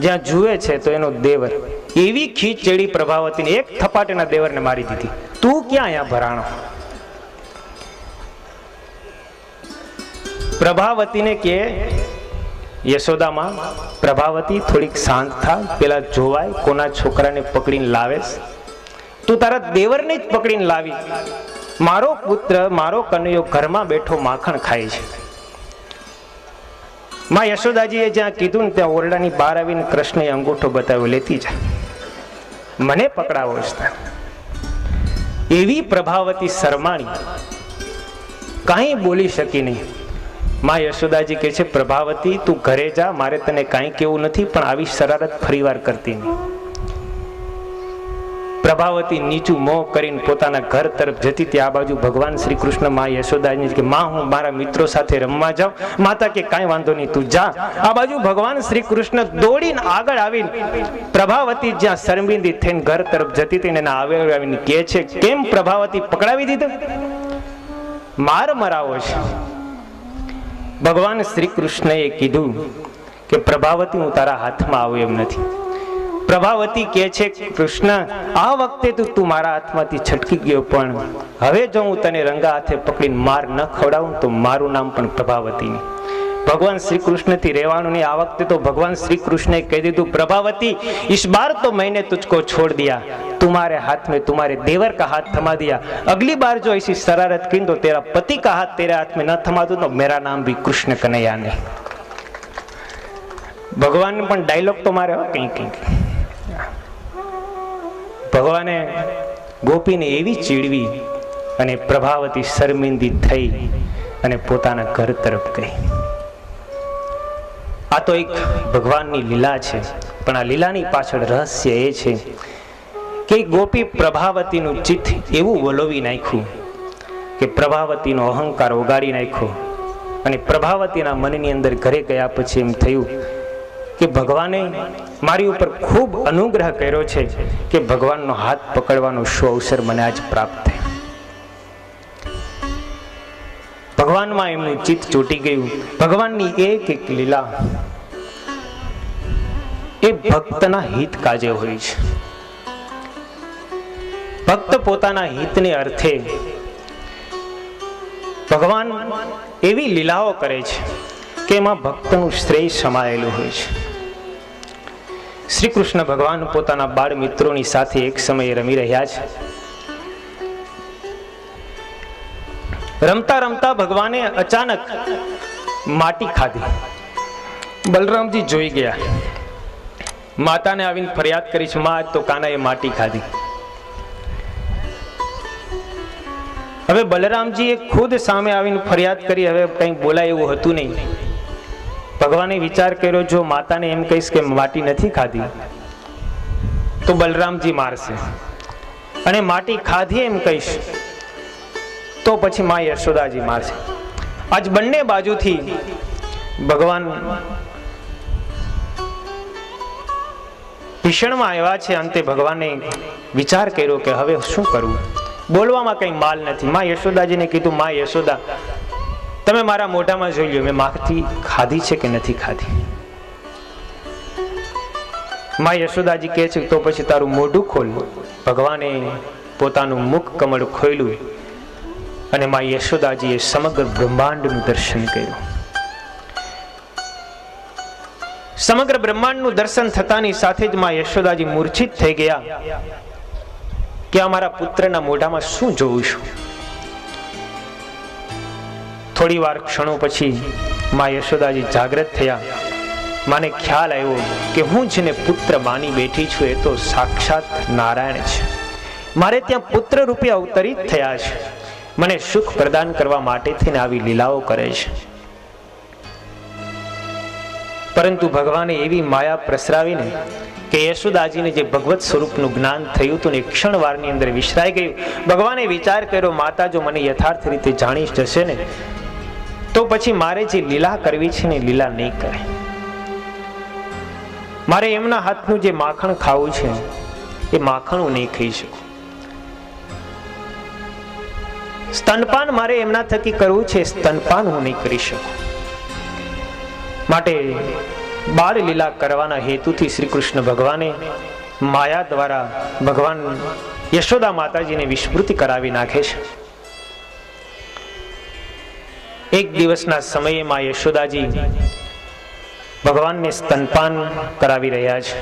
જ્યાં જુએ છે તો એનો દેવર. એવી ખીચ ચડી પ્રભાવતીને, એક થપાટેના દેવરને મારી દીધી. તું ક્યાં અહીંયા ભરાણો? પ્રભાવતીને કે યશોદામાં પ્રભાવતી થોડીક શાંત થા, પેલા જોવાય કોના છોકરાને પકડીને લાવેશ. તું તારા દેવરને જ પકડીને લાવી. મારો પુત્ર મારો કનૈયો ઘરમાં બેઠો માખણ ખાય છે. માં યશોદાજીએ જ્યાં કીધું ને ત્યાં ઓરડાની બહાર આવીને કૃષ્ણએ અંગૂઠો બતાવ્યો, લેતી જા, મને પકડાવો છે. એવી પ્રભાવતી શરમાણી, કાંઈ બોલી શકી નહીં. માં યશોદાજી કહે છે, પ્રભાવતી તું ઘરે જા, મારે તને કાંઈ કેવું નથી, પણ આવી શરારત ફરીવાર કરતી નહીં. પ્રભાવતી નીચું મોં કરીને પોતાના ઘર તરફ જતી, ત્યાં આ બાજુ ભગવાન શ્રી કૃષ્ણ માં યશોદાજી કે માં હું મારા મિત્રો સાથે રમવા જાઉં. માતા કે કાંઈ વાંધો નહીં, તું જા. આ બાજુ ભગવાન શ્રી કૃષ્ણ દોડીને આગળ આવીને પ્રભાવતી જ્યાં શર્મિંદી થઈને ઘર તરફ જતી હતી એને આવીને કહે છે, કેમ પ્રભાવતી પકડાવી દીધો, માર મરાવો છે. ભગવાન શ્રી કૃષ્ણએ કીધું કે પ્રભાવતી હું તારા હાથમાં આવું એમ નથી. પ્રભાવતી કહે છે, કૃષ્ણ આ વખતે તું મારા હાથમાંથી છટકી ગયો, પણ હવે જો હું તને રંગા હાથે પકડીને માર ન ખવડાવું તો મારું નામ પણ પ્રભાવતી નહીં. ભગવાન શ્રી કૃષ્ણથી રહેવાનું નહીં. આ વખતે તો ભગવાન શ્રી કૃષ્ણે કહી દીધું, પ્રભાવતી इस बार तो मैंने तुझको छोड़ दिया, तुम्हारे हाथ में तुम्हारे देवर का हाथ थमा दिया, अगली बार जो ऐसी शरारत की तो तेरा पति का हाथ तेरे हाथ में न थमा दूं तो मेरा नाम भी कृष्ण कन्हैया नहीं. ભગવાન પણ ડાયલોગ તો મારે કંઈક ભગવાને ગોપીને એવી ચીડવી અને પ્રભાવતી શર્મિંદી થઈ અને પોતાના ઘર તરફ ગઈ. આ તો એક ભગવાનની લીલા છે, પણ આ લીલાની પાછળ રહસ્ય એ છે કે ગોપી પ્રભાવતીનું ચિત્ત એવું વલોવી નાખ્યું કે પ્રભાવતીનો અહંકાર ઓગાળી નાખ્યો અને પ્રભાવતીના મનની અંદર ઘરે ગયા પછી એમ થયું કે ભગવાને મારી ઉપર ખૂબ અનુગ્રહ કર્યો છે કે ભગવાનનો હાથ પકડવાનો શું અવસર મને આજ પ્રાપ્ત થયો. ભગવાનમાં એમનું ચિત્ત ચોંટી ગયું. ભગવાનની એક એક લીલા એ ભક્તના હિત કાજે હોય છે. ભક્ત પોતાના હિતને અર્થે ભગવાન એવી લીલાઓ કરે છે કે એમાં ભક્તનું શ્રેય સમાયેલું હોય છે. શ્રી કૃષ્ણ ભગવાન પોતાના બાળ મિત્રોની સાથે એક સમયે રમી રહ્યા છે. રમતા રમતા ભગવાને અચાનક માટી ખાધી. બલરામજી જોઈ ગયા, માતાને આવીને ફરિયાદ કરી છે, માં આજ તો કાનાએ માટી ખાધી. હવે બલરામજીએ ખુદ સામે આવીને ફરિયાદ કરી, હવે કંઈ બોલાય એવું હતું નહીં. ભગવાને વિચાર કર્યો, જો માતાને એમ કહીશ કે માટી નથી ખાધી તો બલરામજી મારશે, અને માટી ખાધી એમ કહીશ તો પછી માં યશોદાજી મારશે. આજ બંને બાજુથી ભગવાન ભીષણમાં આવ્યા છે. અંતે ભગવાને વિચાર કર્યો કે હવે શું કરવું, બોલવામાં કંઈ માલ નથી. માં યશોદાજીને કીધું, માં યશોદા તમે મારા મોઢામાં જોઈ લો, મેં માખી ખાધી છે કે નથી ખાધી. માં યશોદાજી કહે છે, તો પછી તારું મોઢું ખોલ. ભગવાને પોતાનું મુખ કમળ ખોલ્યું અને માં યશોદાજીએ સમગ્ર બ્રહ્માંડનું દર્શન કર્યું. સમગ્ર બ્રહ્માંડનું દર્શન થતાની સાથે જ માં યશોદાજી મૂર્છિત થઈ ગયા કે અમારા પુત્રના મોઢામાં શું જોઉં છું. થોડી વાર ક્ષણો પછી માં યશોદાજી જાગૃત થયા. માને ખ્યાલ આવ્યો કે હું જેને પુત્ર માની બેઠી છું એ તો સાક્ષાત નારાયણ છે. મારે ત્યાં પુત્ર રૂપે અવતરિત થયા છે, મને સુખ પ્રદાન કરવા માટે થઈને આવી લીલાઓ કરે છે. પરંતુ ભગવાને એવી માયા પ્રસરાવીને કે યશોદાજીને જે ભગવત સ્વરૂપનું જ્ઞાન થયું હતું ને ક્ષણવારની અંદર વિસરાઈ ગયું. ભગવાને વિચાર કર્યો, માતા જો મને યથાર્થ રીતે જાણી જશે ને તો પછી મારે જે લીલા કરવી છે ને લીલા નહીં કરે. મારે એમના હાથનું જે માખણ ખાવું છે એ માખણ હું નહીં ખાઈ શકું. સ્તનપાન મારે એમના થકી કરવું છે, સ્તનપાન હું નહીં કરી શકું. માટે બાળ લીલા કરવાના હેતુથી શ્રી કૃષ્ણ ભગવાને માયા દ્વારા ભગવાન યશોદા માતાજીને વિસ્મૃતિ કરાવી નાખે છે. એક દિવસના સમયે માં યશોદાજી ભગવાનને સ્તનપાન કરાવી રહ્યા છે.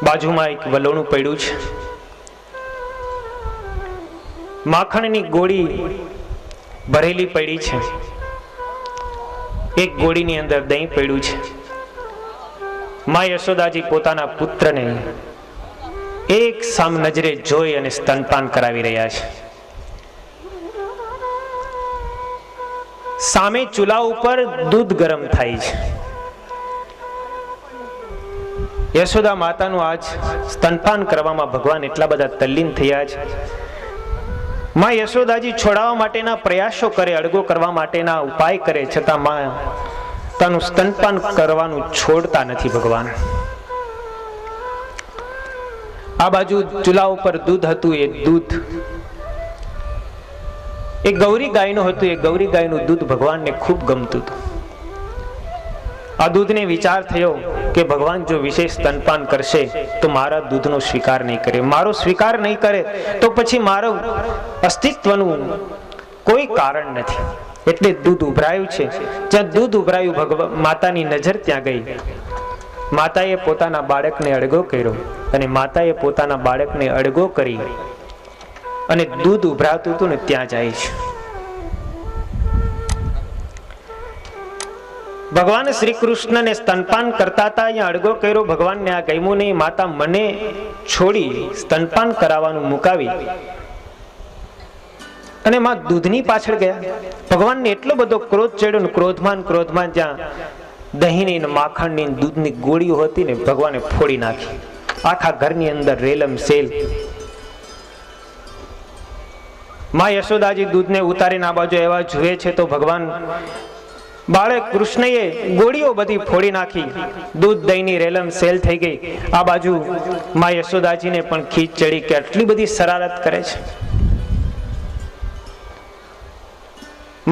બાજુમાં એક વલોણું પડ્યું છે, માખણની ગોળી ભરેલી પડી છે. એક ગોળીની અંદર દહીં પડ્યું છે. માં યશોદાજી પોતાના પુત્રને એક સામ નજરે જોઈ અને સ્તનપાન કરાવી રહ્યા છે. સામે ચૂલા ઉપર દૂધ ગરમ થાય છે. યશોદા માતાનું આજ સ્તનપાન કરવામાં ભગવાન એટલા બધા તલ્લીન થયા છે. માં યશોદાજી છોડાવવા માટેના પ્રયાસો કરે, અડગો કરવા માટેના ઉપાય કરે, છતાં માં તાનું સ્તનપાન કરવાનું છોડતા નથી ભગવાન. આ બાજુ ચૂલા ઉપર દૂધ હતું, એ દૂધ એ ગૌરી ગાયનું હતું. એ ગૌરી ગાયનું દૂધ ભગવાનને ખૂબ ગમતું હતું. આ દૂધને વિચાર થયો કે ભગવાન જો વિશેષ સ્તનપાન કરશે તો મારા દૂધનો સ્વીકાર નહીં કરે, મારો સ્વીકાર નહીં કરે તો પછી મારું અસ્તિત્વનું કોઈ કારણ નથી. એટલે દૂધ ઉભરાયું છે. જ્યાં દૂધ ઉભરાયું, ભગવાન માતાની નજર ત્યાં ગઈ. માતાએ પોતાના બાળકને અડગો કર્યો અને માતાએ પોતાના બાળકને અડગો કરી અને દૂધ ઉભરાતું હતું ને ત્યાં જાય છે. ભગવાન શ્રી કૃષ્ણને સ્તનપાન કરતા હતા, અહીંયા અડગો કર્યો. ભગવાનને આ ગમ્યું નહીં. માતા મને છોડી સ્તનપાન કરાવવાનું મુકાવી અને માં દૂધની પાછળ ગયા. ભગવાનને એટલો બધો ક્રોધ ચડ્યો ને ક્રોધમાન જ્યાં દહીંની ને માખણની દૂધની ગોળીઓ હતી ને ભગવાને ફોડી નાખી. આખા ઘરની અંદર રેલમ સેલ. માં યશોદાજી દૂધને ઉતારીને આ બાજુ એવા જુએ છે તો ભગવાન બાળક કૃષ્ણએ ગોળીઓ બધી ફોડી નાખી. દૂધ દહીંની રેલમ સેલ થઈ ગઈ. આ બાજુ માં યશોદાજીને પણ ખીચ ચડી કે આટલી બધી શરારત કરે છે.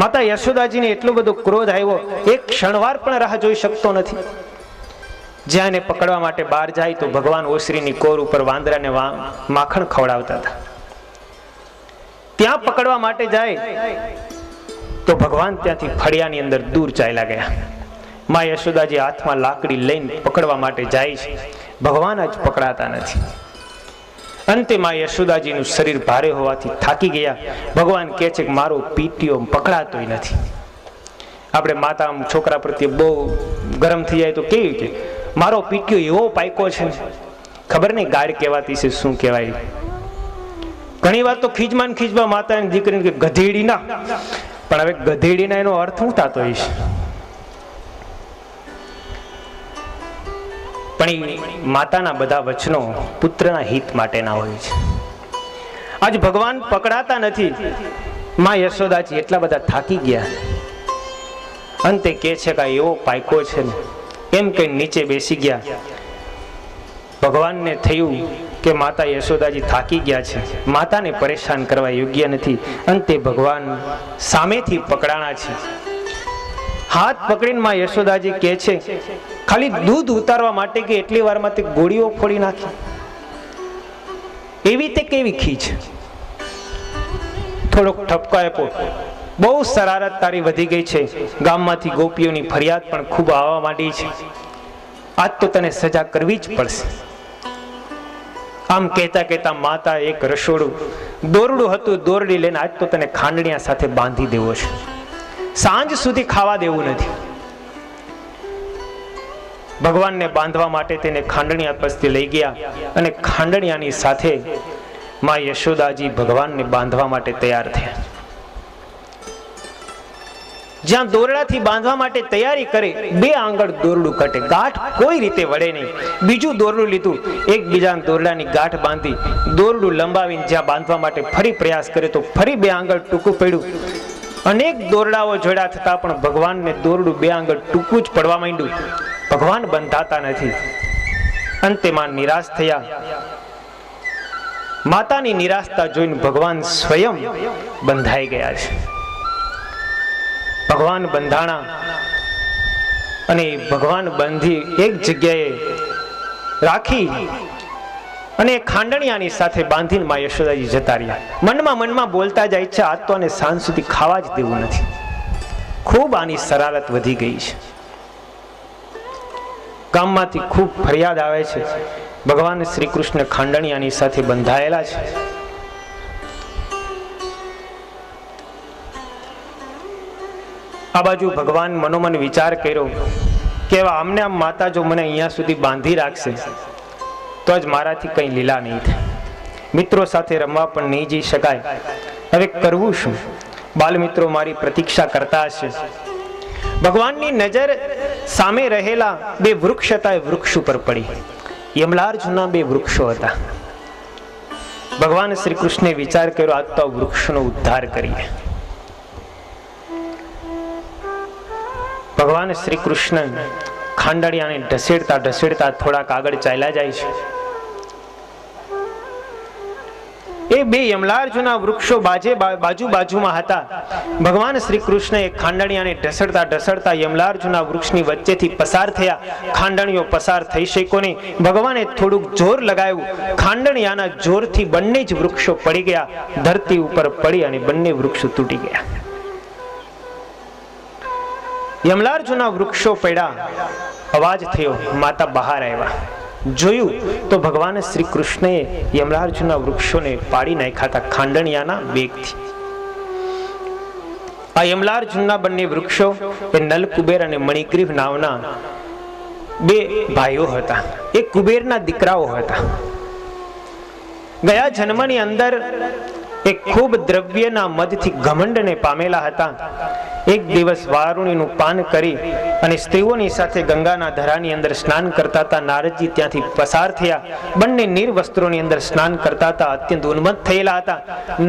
માતા યશોદાજીને એટલો બધો ક્રોધ આવ્યો, એક ક્ષણવાર પણ રાહ જોઈ શકતો નથી. જ્યાં એને પકડવા માટે બહાર જાય તો ભગવાન ઓસરીની કોર ઉપર વાંદરાને માખણ ખવડાવતા હતા. ત્યાં પકડવા માટે જાય તો ભગવાન ત્યાંથી ફળિયાની અંદર દૂર ચાલ્યા ગયા. માં યશોદાજી હાથમાં લાકડી લઈને પકડવા માટે જાય છે. ભગવાન જ પકડાતા નથી. અંતે માં યશોદાજીનું શરીર ભારે હોવાથી થાકી ગયા. ભગવાન કહે છે કે મારો પીટીઓ પકડાતોય નથી. આપણે માતા છોકરા પ્રત્યે બહુ ગરમ થઈ જાય તો કેવી કે મારો પીટીઓ એવો પાયકો છે, ખબર નહીં ગાઢ કહેવાતી છે શું કહેવાય. ઘણી વાર તો ખીજમાં માતા એની દીકરીને કે ગધેડી ના, પણ હવે ગધેડીના એનો અર્થ શું થતો હશે? પણ માતાના બધા વચનો પુત્રના હિત માટેના હોય છે. આજ ભગવાન પકડાતા નથી. માં યશોદાજી એટલા બધા થાકી ગયા. અંતે કહે છે કે એવો પાયકો છે ને, એમ કઈ નીચે બેસી ગયા. ભગવાનને થયું કે માતા યશોદાજી થાકી ગયા છે, માતાને પરેશાન કરવા યોગ્ય નથી. અંતે ભગવાન સામેથી પકડાણા છે. હાથ પકડીને માં યશોદાજી કહે છે ખાલી દૂધ ઉતારવા માટે કે એટલી વારમાં તે ગોળીઓ ફોડી નાખી. એવી તે કેવી ખીચ? થોડોક ઠપકો આપ્યો. બહુ શરારત તારી વધી ગઈ છે. ગામમાંથી ગોપીઓની ફરિયાદ પણ ખૂબ આવવા માંડી છે. આજ તો તને સજા કરવી જ પડશે. આમ કહેતા કહેતા માતા એક રસોડું દોરડું હતું, દોરડી લઈને આજ તો તને ખાંડણીયા સાથે બાંધી દેવો છે. સાંજ સુધી ખાવા દેવું નથી. ભગવાનને બાંધવા માટે તેને ખાંડણીયા પાસે લઈ ગયા અને ખાંડણીયાની સાથે માં યશોદાજી ભગવાનને બાંધવા માટે તૈયાર થયા. જ્યાં દોરડાથી બાંધવા માટે તૈયારી કરે, 2 આંગળ દોરડું કટે, ગાંઠ કોઈ રીતે વળે નહીં. બીજું દોરડું લીધું, એકબીજા દોરડાની ગાંઠ બાંધી, દોરડું લંબાવીને જ્યાં બાંધવા માટે ફરી પ્રયાસ કરે તો ફરી 2 આંગળ ટૂંકું પડ્યું. અનેક દોરડાઓ જોડ્યા છતાં પણ ભગવાનને દોરડું 2 આંગળ ટૂંકું જ પડવા માંડ્યું. ભગવાન બંધાતા નથી. અંતે માં નિરાશ થયા. માતાની નિરાશતા જોઈને ભગવાન સ્વયં બંધાઈ ગયા છે. ભગવાન બંધાણા અને ભગવાન બંધી એક જગ્યાએ રાખી અને ખાંડણીયાની સાથે બાંધીને માં યશોદાજી જતા રહ્યા. મનમાં બોલતા જાય છે આજ તો આને સાંજ સુધી ખાવા જ દેવું નથી. ખૂબ આની શરારત વધી ગઈ છે. ગામમાંથી ખૂબ ફરિયાદ આવે છે. ભગવાન શ્રી કૃષ્ણ ખાંડણીયાની સાથે બંધાયેલા છે. આ બાજુ ભગવાન મનોમન વિચાર કર્યો કે આમને આમ માતા જો મને અહીંયા સુધી બાંધી રાખશે તો જ મારાથી કંઈ લીલા નહીં થાય. મિત્રો સાથે રમવા પણ નહીં જઈ શકાય. હવે કરવું શું? બાલમિત્રો મારી પ્રતીક્ષા કરતા હશે. ભગવાનની નજર સામે રહેલા બે વૃક્ષ હતા, એ વૃક્ષ ઉપર પડી. યમલાર્જુનના બે વૃક્ષો હતા. ભગવાન શ્રી કૃષ્ણે વિચાર કર્યો, આજ તો વૃક્ષનો ઉદ્ધાર કરીએ. ભગવાન શ્રી કૃષ્ણ ખાંડણિયાને ઢસેડતા ઢસેડતા થોડાક આગળ ચાલ્યા જાય છે. એ બે યમલાર્જુનના વૃક્ષો બાજુ બાજુમાં હતા. ભગવાન શ્રી કૃષ્ણએ ખાંડણિયાને ઢસડતા ઢસડતા યમલાર્જુનના વૃક્ષની વચ્ચેથી પસાર થયા. ખાંડણીઓ પસાર થઈ શક્યો નહીં. ભગવાને થોડુંક જોર લગાવ્યું. ખાંડણિયાના જોરથી બંને જ વૃક્ષો પડી ગયા, ધરતી ઉપર પડી અને બંને વૃક્ષો તૂટી ગયા. યમલાર્જુનના વૃક્ષો પડ્યા, અવાજ થયો, માતા બહાર આવ્યા. જોયું તો ભગવાન શ્રી કૃષ્ણએ યમલાર્જુનના વૃક્ષોને પાડી નાખ્યા હતા ખાંડણિયાના વેગથી. આ યમલાર્જુનના બંને વૃક્ષો એ નલકુબેર અને મણિગ્રીવ નામના બે ભાઈઓ હતા. એ કુબેરના દીકરાઓ હતા. ગયા જન્મની અંદર એ ખૂબ દ્રવ્યના મદથી ઘમંડને પામેલા હતા. એક દિવસ વારુણીનું પાન કરી અને સ્ત્રીઓની સાથે ગંગાના ધરાની અંદર સ્નાન કરતા હતા. નારદજી ત્યાંથી પસાર થયા. બંને નિર્વસ્ત્રોની અંદર સ્નાન કરતા હતા, અત્યંત ઉન્મત્ત થયેલા હતા.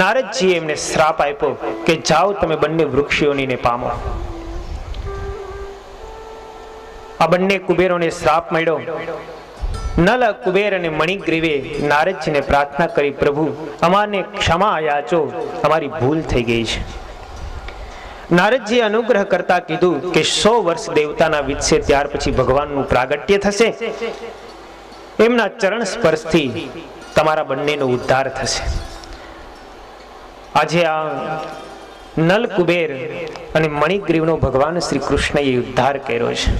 નારદજીએ એમને શ્રાપ આપ્યો કે જાઓ તમે બંને વૃક્ષોને પામો. આ બંને કુબેરોને શ્રાપ મળ્યો. નલ કુબેર અને મણિગ્રીવે નારદજીને પ્રાર્થના કરી, પ્રભુ અમારને ક્ષમા યાચો, અમારી ભૂલ થઈ ગઈ છે. નારદજીએ અનુગ્રહ કરતા કીધું કે 100 વર્ષ દેવતાના વીતશે, ત્યાર પછી ભગવાનનું પ્રાગટ્ય થશે. એમના ચરણ સ્પર્શથી તમારા બંનેનો ઉદ્ધાર થશે. આજે આ નલ કુબેર અને મણિગ્રીવનો ભગવાન શ્રી કૃષ્ણએ ઉદ્ધાર કર્યો છે.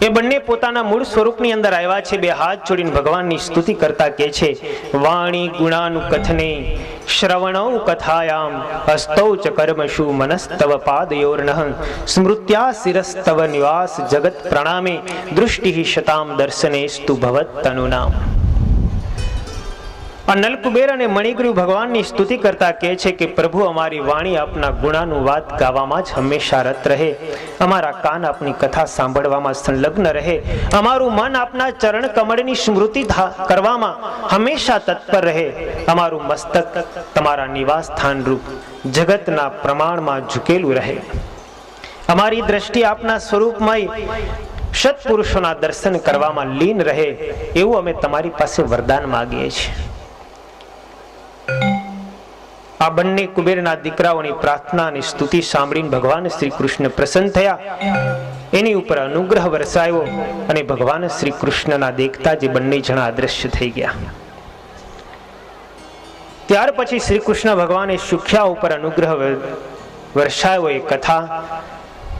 એ બંને પોતાના મૂળ સ્વરૂપની અંદર આવ્યા છે. બે હાથ જોડીને ભગવાનની સ્તુતિ કરતા કહે છે, વાણી ગુણાનુકથને શ્રવણૌ કથાયામ હસ્તૌ ચ કર્મશુ મનસ્તવ પાદયોર્નઃ સ્મૃત્યા શિરસ્તવ નિવાસ જગત પ્રણામે દૃષ્ટિ શતામ દર્શનેસ્તુ ભવત તનુનામ. આ નલકુબેર અને મણિગ્રીવ ભગવાનની સ્તુતિ કરતા કહે છે કે પ્રભુ અમારી વાણી આપના ગુણાનુવાદ ગાવામાં જ હંમેશા રત રહે, અમારા કાન આપની કથા સાંભળવામાં સંલગ્ન રહે, અમારું મન આપના ચરણ કમળની સ્મૃતિ કરવામાં હંમેશા તત્પર રહે, અમારું મસ્તક તમારા નિવાસ સ્થાન રૂપ જગતના પ્રમાણમાં ઝૂકેલું રહે, અમારી દ્રષ્ટિ આપના સ્વરૂપમય સત્પુરુષોના દર્શન કરવામાં લીન રહે, એવું અમે તમારી પાસે વરદાન માંગીએ છીએ. આ બંને કુબેરના દીકરાઓની પ્રાર્થના અને સ્તુતિ સાંભળીને ભગવાન શ્રી કૃષ્ણ પ્રસન્ન થયા. એની ઉપર અનુગ્રહ વરસાયો અને ભગવાન શ્રી કૃષ્ણના દેખતા જે બંને જણા અદ્રશ્ય થઈ ગયા. ત્યાર પછી શ્રી કૃષ્ણ ભગવાને સુખ્યા ઉપર અનુગ્રહ વરસાયો. એ કથા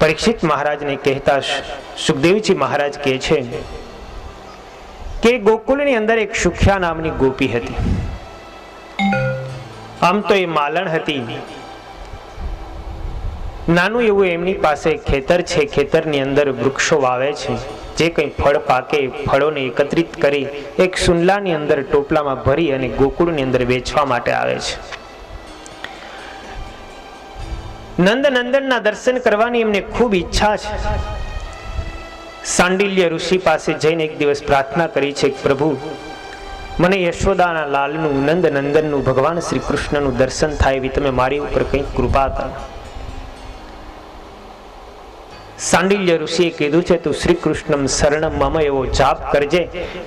પરીક્ષિત મહારાજને કહેતા સુખદેવજી મહારાજ કહે છે કે ગોકુળની અંદર એક સુખ્યા નામની ગોપી હતી. આમ તો એ માલણ હતી. નાનું એવું એમની પાસે ખેતર છે. ખેતરની અંદર વૃક્ષો વાવે છે. જે કંઈ ફળ પાકે ફળોને એકત્રિત કરી એક સુંડલાની અંદર ટોપલામાં ભરી અને ગોકુળની અંદર વેચવા માટે આવે છે. નંદનંદનના દર્શન કરવાની એમને ખૂબ ઈચ્છા છે. સાંડિલ્ય ઋષિ પાસે જઈને એક દિવસ પ્રાર્થના કરી છે, પ્રભુ મને યશોદાના લાલનું નંદનંદનનું ભગવાન શ્રી કૃષ્ણનું દર્શન થાય એવી તમે મારી ઉપર કંઈક કૃપા કરો. સાંડિલ્ય ઋષિએ કીધું છે, તું શ્રી કૃષ્ણમ શરણમ મમ એવો જાપ કરજે,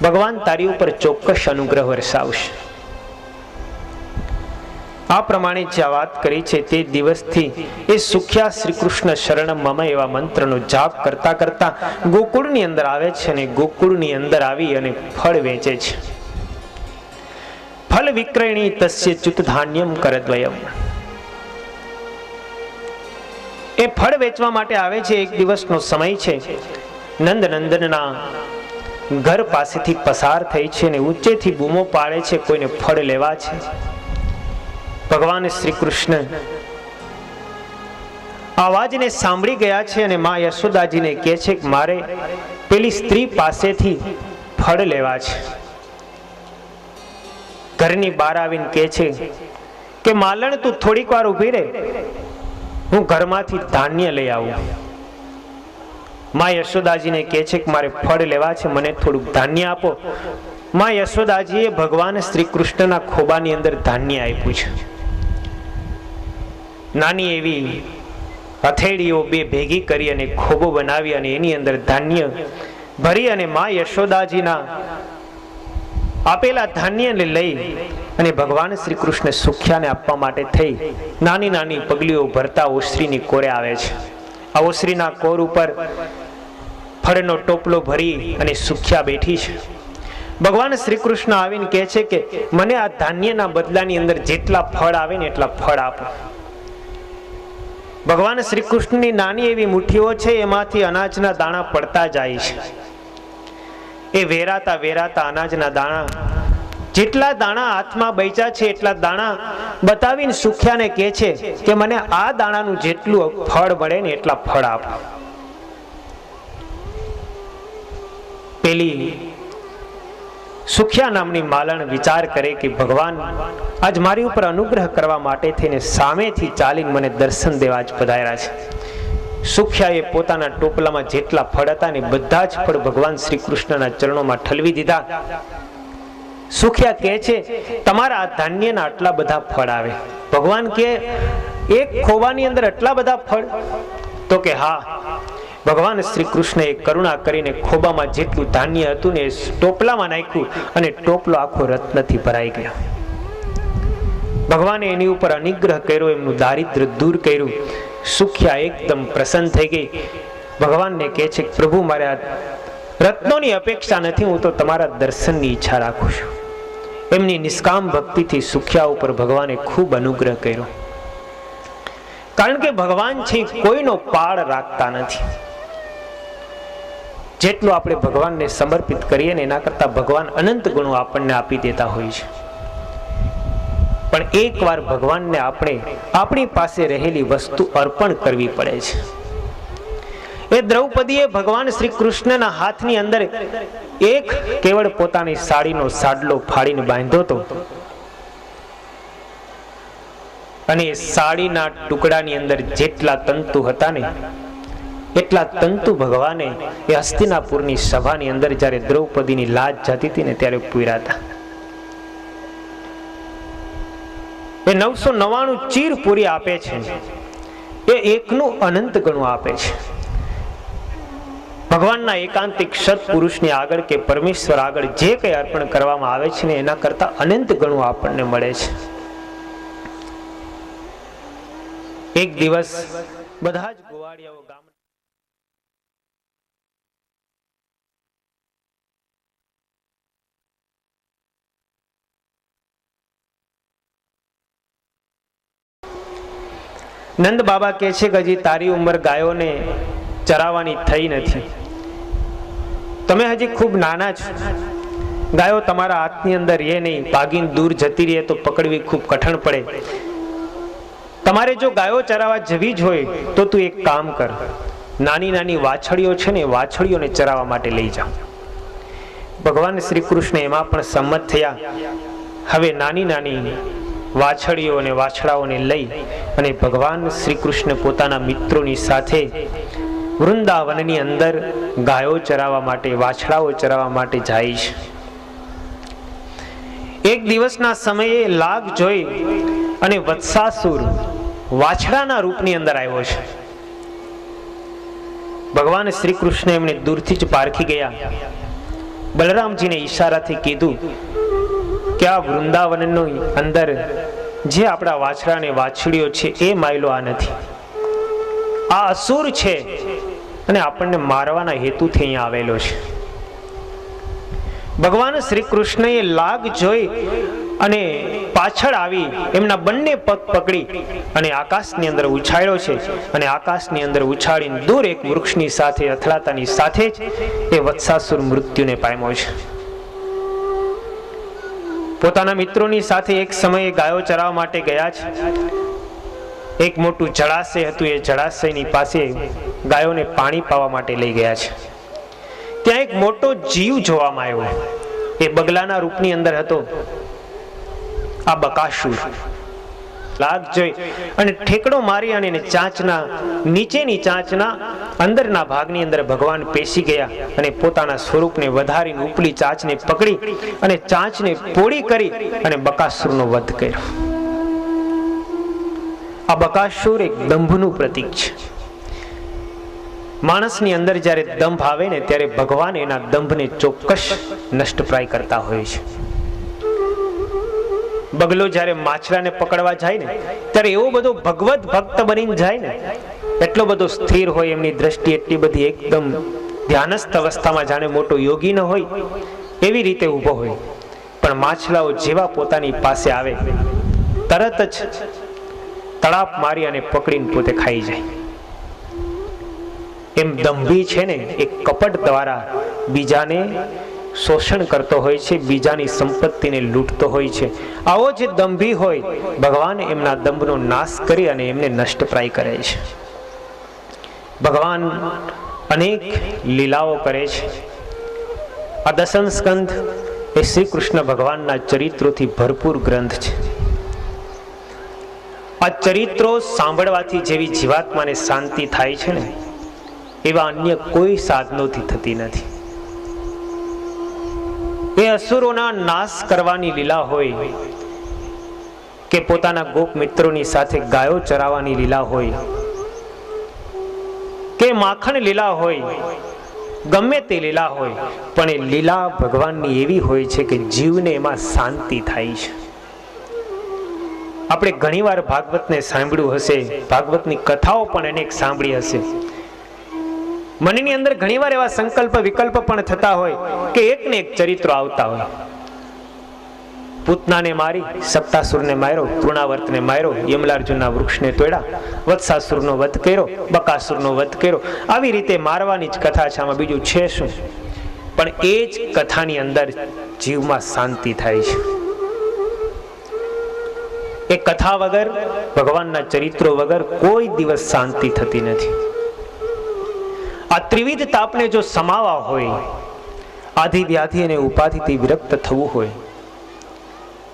ભગવાન તારી ઉપર ચોક્કસ અનુગ્રહ વરસાવશે. આ પ્રમાણે જે વાત કરી છે તે દિવસથી એ સુખ્યા શ્રી કૃષ્ણ શરણમ મમ એવા મંત્રનો જાપ કરતા કરતા ગોકુળની અંદર આવે છે અને ગોકુળની અંદર આવી અને ફળ વેચે છે. ફલ વિક્રયણી તસ્ય ચ્યુત ધાન્યમ કરદ્વયમ. એ ફળ વેચવા માટે આવે છે. એક દિવસનો સમય છે. નંદનંદનના ઘર પાસેથી પસાર થઈ છે અને ઊંચેથી બૂમો પાડે છે, કોઈને ફળ લેવા છે. ભગવાન શ્રી કૃષ્ણ અવાજને સાંભળી ગયા છે અને મા યશોદાજીને કહે છે કે મારે પેલી સ્ત્રી પાસેથી ફળ લેવા છે. ઘરની બહાર આવીને કહે છે કે માલણ તું થોડીક વાર ઊભી રહે, હું ઘરમાંથી ધાન્ય લઈ આવું. માં યશોદાજીને કહે છે કે મારે ફળ લેવા છે, મને થોડુંક ધાન્ય આપો. માં યશોદાજીએ ભગવાન શ્રી કૃષ્ણના ખોબાની અંદર ધાન્ય આપ્યું છે. નાની એવી હથેળીઓ બે ભેગી કરી અને ખોબો બનાવી અને એની અંદર ધાન્ય ભરી અને માં યશોદાજીના આપેલા ધાન્યને લઈ અને ભગવાન શ્રી કૃષ્ણ સુખ્યાને આપવા માટે થઈ નાની નાની પગલીઓ ભરતા ઓસરીની કોરે આવે છે. આ ઓસરીના કોર ઉપર ફળનો ટોપલો ભરી અને સુખ્યા બેઠી છે. ભગવાન શ્રી કૃષ્ણ આવીને કહે છે કે મને આ ધાન્યના બદલાની અંદર જેટલા ફળ આવે ને એટલા ફળ આપો. ભગવાન શ્રી કૃષ્ણની નાની એવી મુઠ્ઠીઓ છે, એમાંથી અનાજના દાણા પડતા જાય છે. એ વેરાતા વેરાતા અનાજના દાણા, જેટલા દાણા હાથમાં બચ્યા છે એટલા દાણા બતાવીને સુખ્યાને કહે છે કે મને આ દાણાનું જેટલું ફળ મળે ને એટલા ફળ આપો. પેલી સુખ્યા નામની માલણ વિચાર કરે કે ભગવાન આજ મારી ઉપર અનુગ્રહ કરવા માટે થઈને સામેથી ચાલીને મને દર્શન દેવા જ પધાર્યા છે. સુખ્યાએ પોતાના ટોપલામાં જેટલા ફળ હતા ને બધા જ ફળ ભગવાન શ્રી કૃષ્ણના ચરણોમાં ઠલવી દીધા. સુખ્યા કહે છે તમારા આ ધાન્યના આટલા બધા ફળ આવે. ભગવાન કે એક ખોબાની અંદર આટલા બધા ફળ? તો કે હા. ભગવાન શ્રી કૃષ્ણએ કરુણા કરીને ખોબામાં જેટલું ધાન્ય હતું ને ટોપલામાં નાખ્યું અને ટોપલો આખો રત્નથી ભરાઈ ગયો. ભગવાને એની ઉપર અનુગ્રહ કર્યો, એમનું દારિદ્ર્ય દૂર કર્યું. સુખ્યા એકદમ પ્રસન્ન થઈ ગઈ. ભગવાનને કહે છે પ્રભુ મારે આ રત્નોની અપેક્ષા નથી, હું તો તમારા દર્શનની ઈચ્છા રાખું છું. એમની નિષ્કામ ભક્તિથી સુખ્યા ઉપર ભગવાને ખૂબ અનુગ્રહ કર્યો. કારણ કે ભગવાન છે કોઈનો પાળ રાખતા નથી. જેટલું આપણે ભગવાનને સમર્પિત કરીએ ને એના કરતા ભગવાન અનંત ગુણો આપણને આપી દેતા હોય છે. પણ એકવાર ભગવાનને આપણે આપણી પાસે રહેલી વસ્તુ અર્પણ કરવી પડે છે. એ દ્રૌપદીએ ભગવાન શ્રી કૃષ્ણના હાથની અંદર એક કેવળ પોતાની સાડીનો સાડલો ફાડીને બાંધ્યો હતો અને સાડીના ટુકડાની અંદર જેટલા તંતુ હતા ને એટલા તંતુ ભગવાને એ હસ્તિનાપુરની સભાની અંદર જ્યારે દ્રૌપદીની લાજ જતી હતી ને ત્યારે પૂર્યા હતા. એ 999 ચીર પૂરી આપે છે, એ એકનું અનંત ગણું આપે છે. ભગવાનના એકાંતિક સત્પુરુષની આગળ કે પરમેશ્વર આગળ જે કંઈ અર્પણ કરવામાં આવે છે ને એના કરતા અનંત ગણું આપણને મળે છે. એક દિવસ બધા જ ગોવાળિયાઓ ગામ નંદ બાબા કહે છે કે હજી તારી ઉંમર ગાયોને ચરાવવાની થઈ નથી, તમે હજી ખૂબ નાના છો, ગાયો તમારા હાથની અંદર રહે નહીં, ભાગીને દૂર જતી રહે તો પકડવી ખૂબ કઠણ પડે. તમારે જો ગાયો ચરાવવા જવી જ હોય તો તું એક કામ કર, નાની નાની વાછડીઓ છે ને વાછડીઓને ચરાવવા માટે લઈ જાઓ. ભગવાન શ્રી કૃષ્ણ એમાં પણ સંમત થયા. હવે નાની નાની વાછડીઓ અને વાછડાઓને લઈ અને ભગવાન શ્રી કૃષ્ણ પોતાના મિત્રોની સાથે વૃંદાવનની અંદર ગાયો ચરાવવા માટે, વાછડાઓ ચરાવવા માટે જાય છે. એક દિવસના સમયે લાગ જોઈ અને વત્સાસુર વાછડાના રૂપની અંદર આવ્યો છે. ભગવાન શ્રી કૃષ્ણ એમને દૂરથી જ પારખી ગયા. બલરામજીને ઈશારાથી કીધું કે આ વૃંદાવનની અંદર જે આપણા વાછડા અને વાછડીઓ છે એ માયલો આ નથી, આ અસુર છે અને આપણને મારવાના હેતુથી અહીંયા આવેલો છે. ભગવાન શ્રી કૃષ્ણએ લાગ જોઈ અને પાછળ આવી એમના બંને પગ પકડી અને આકાશની અંદર ઉછાળ્યો છે અને આકાશની અંદર ઉછાળીને દૂર એક વૃક્ષની સાથે અથડાતાની સાથે જ એ વત્સાસુર મૃત્યુને પામ્યો છે. પોતાના મિત્રોની સાથે એક સમયે ગાયો ચરાવવા માટે ગયા છે. એક મોટું જળાશય હતું, એ જળાશયની પાસે ગાયોને પાણી પાવા માટે લઈ ગયા છે. ત્યાં એક મોટો જીવ જોવામાં આવ્યો, એ બગલાના રૂપની અંદર હતો. આ બકાસુર લાગ જોઈ અને ઠેકડો મારી અને ચાંચના નીચેની ચાંચના અંદરના ભાગની અંદર ભગવાન પેસી ગયા અને પોતાના સ્વરૂપને વધારીને ઉપલી ચાંચને પકડી અને ચાંચને પોળી કરી અને બકાસુરનો વધ કર્યો. આ બકાસુર એક દંભનું પ્રતીક છે. માણસની અંદર જ્યારે દંભ આવે ને ત્યારે ભગવાન એના દંભને ચોક્કસ નષ્ટપ્રાય કરતા હોય છે. બગલો જ્યારે માછલાને પકડવા જાય ને ત્યારે એવો બધો ભગવત ભક્ત બનીને જાય ને, એટલો બધો સ્થિર હોય, એમની દ્રષ્ટિ એટલી બધી એકદમ ધ્યાનસ્થ અવસ્થામાં જાણે મોટો યોગી ન હોય એવી રીતે ઊભો હોય. પણ માછલાઓ જેવા પોતાની પાસે આવે તરત જ તડાપ મારી અને પકડીને પોતે ખાઈ જાય. એમ દંભી છે ને એ કપટ દ્વારા બીજાને શોષણ કરતો હોય છે, બીજાની સંપત્તિને લૂંટતો હોય છે. આવો જે દંભી હોય ભગવાન એમના દંભનો નાશ કરી અને એમને નષ્ટપ્રાય કરે છે. ભગવાન અનેક લીલાઓ કરે છે. આ દસમ સ્કંદ એ શ્રી કૃષ્ણ ભગવાનના ચરિત્રોથી ભરપૂર ગ્રંથ છે. આ ચરિત્રો સાંભળવાથી જેવી જીવાત્માને શાંતિ થાય છે ને એવા અન્ય કોઈ સાધનોથી થતી નથી. એ અસુરોના નાશ કરવાની લીલા હોય કે પોતાના ગોપ મિત્રોની સાથે ગાયો ચરાવવાની લીલા હોય કે માખણ લીલા હોય, ગમે તે લીલા હોય, પણ એ લીલા ભગવાનની એવી હોય છે કે જીવને એમાં શાંતિ થાય છે. આપણે ઘણીવાર ભાગવતને સાંભળ્યું હશે, ભાગવતની કથાઓ પણ અનેક સાંભળી હશે. મનની અંદર ઘણીવાર એવા સંકલ્પ વિકલ્પ પણ થતા હોય કે એક ને એક ચરિત્રો આવતા હોય. પૂતનાને મારી, સપ્તાસુરને માર્યો, તૃણાવર્તને માર્યો, યમલાર્જુનના વૃક્ષને તોડ્યા, વત્સાસુરનો વધ કર્યો, બકાસુરનો વધ કર્યો. આવી રીતે મારવાની જ કથા છે, આમાં બીજું છે શું? પણ એ જ કથાની અંદર જીવમાં શાંતિ થાય છે. એ કથા વગર, ભગવાનના ચરિત્રો વગર કોઈ દિવસ શાંતિ થતી નથી. આ ત્રિવિધ તાપને જો સમાવા હોય, આધિ વ્યાધિ અને ઉપાધિથી વિરક્ત થવું હોય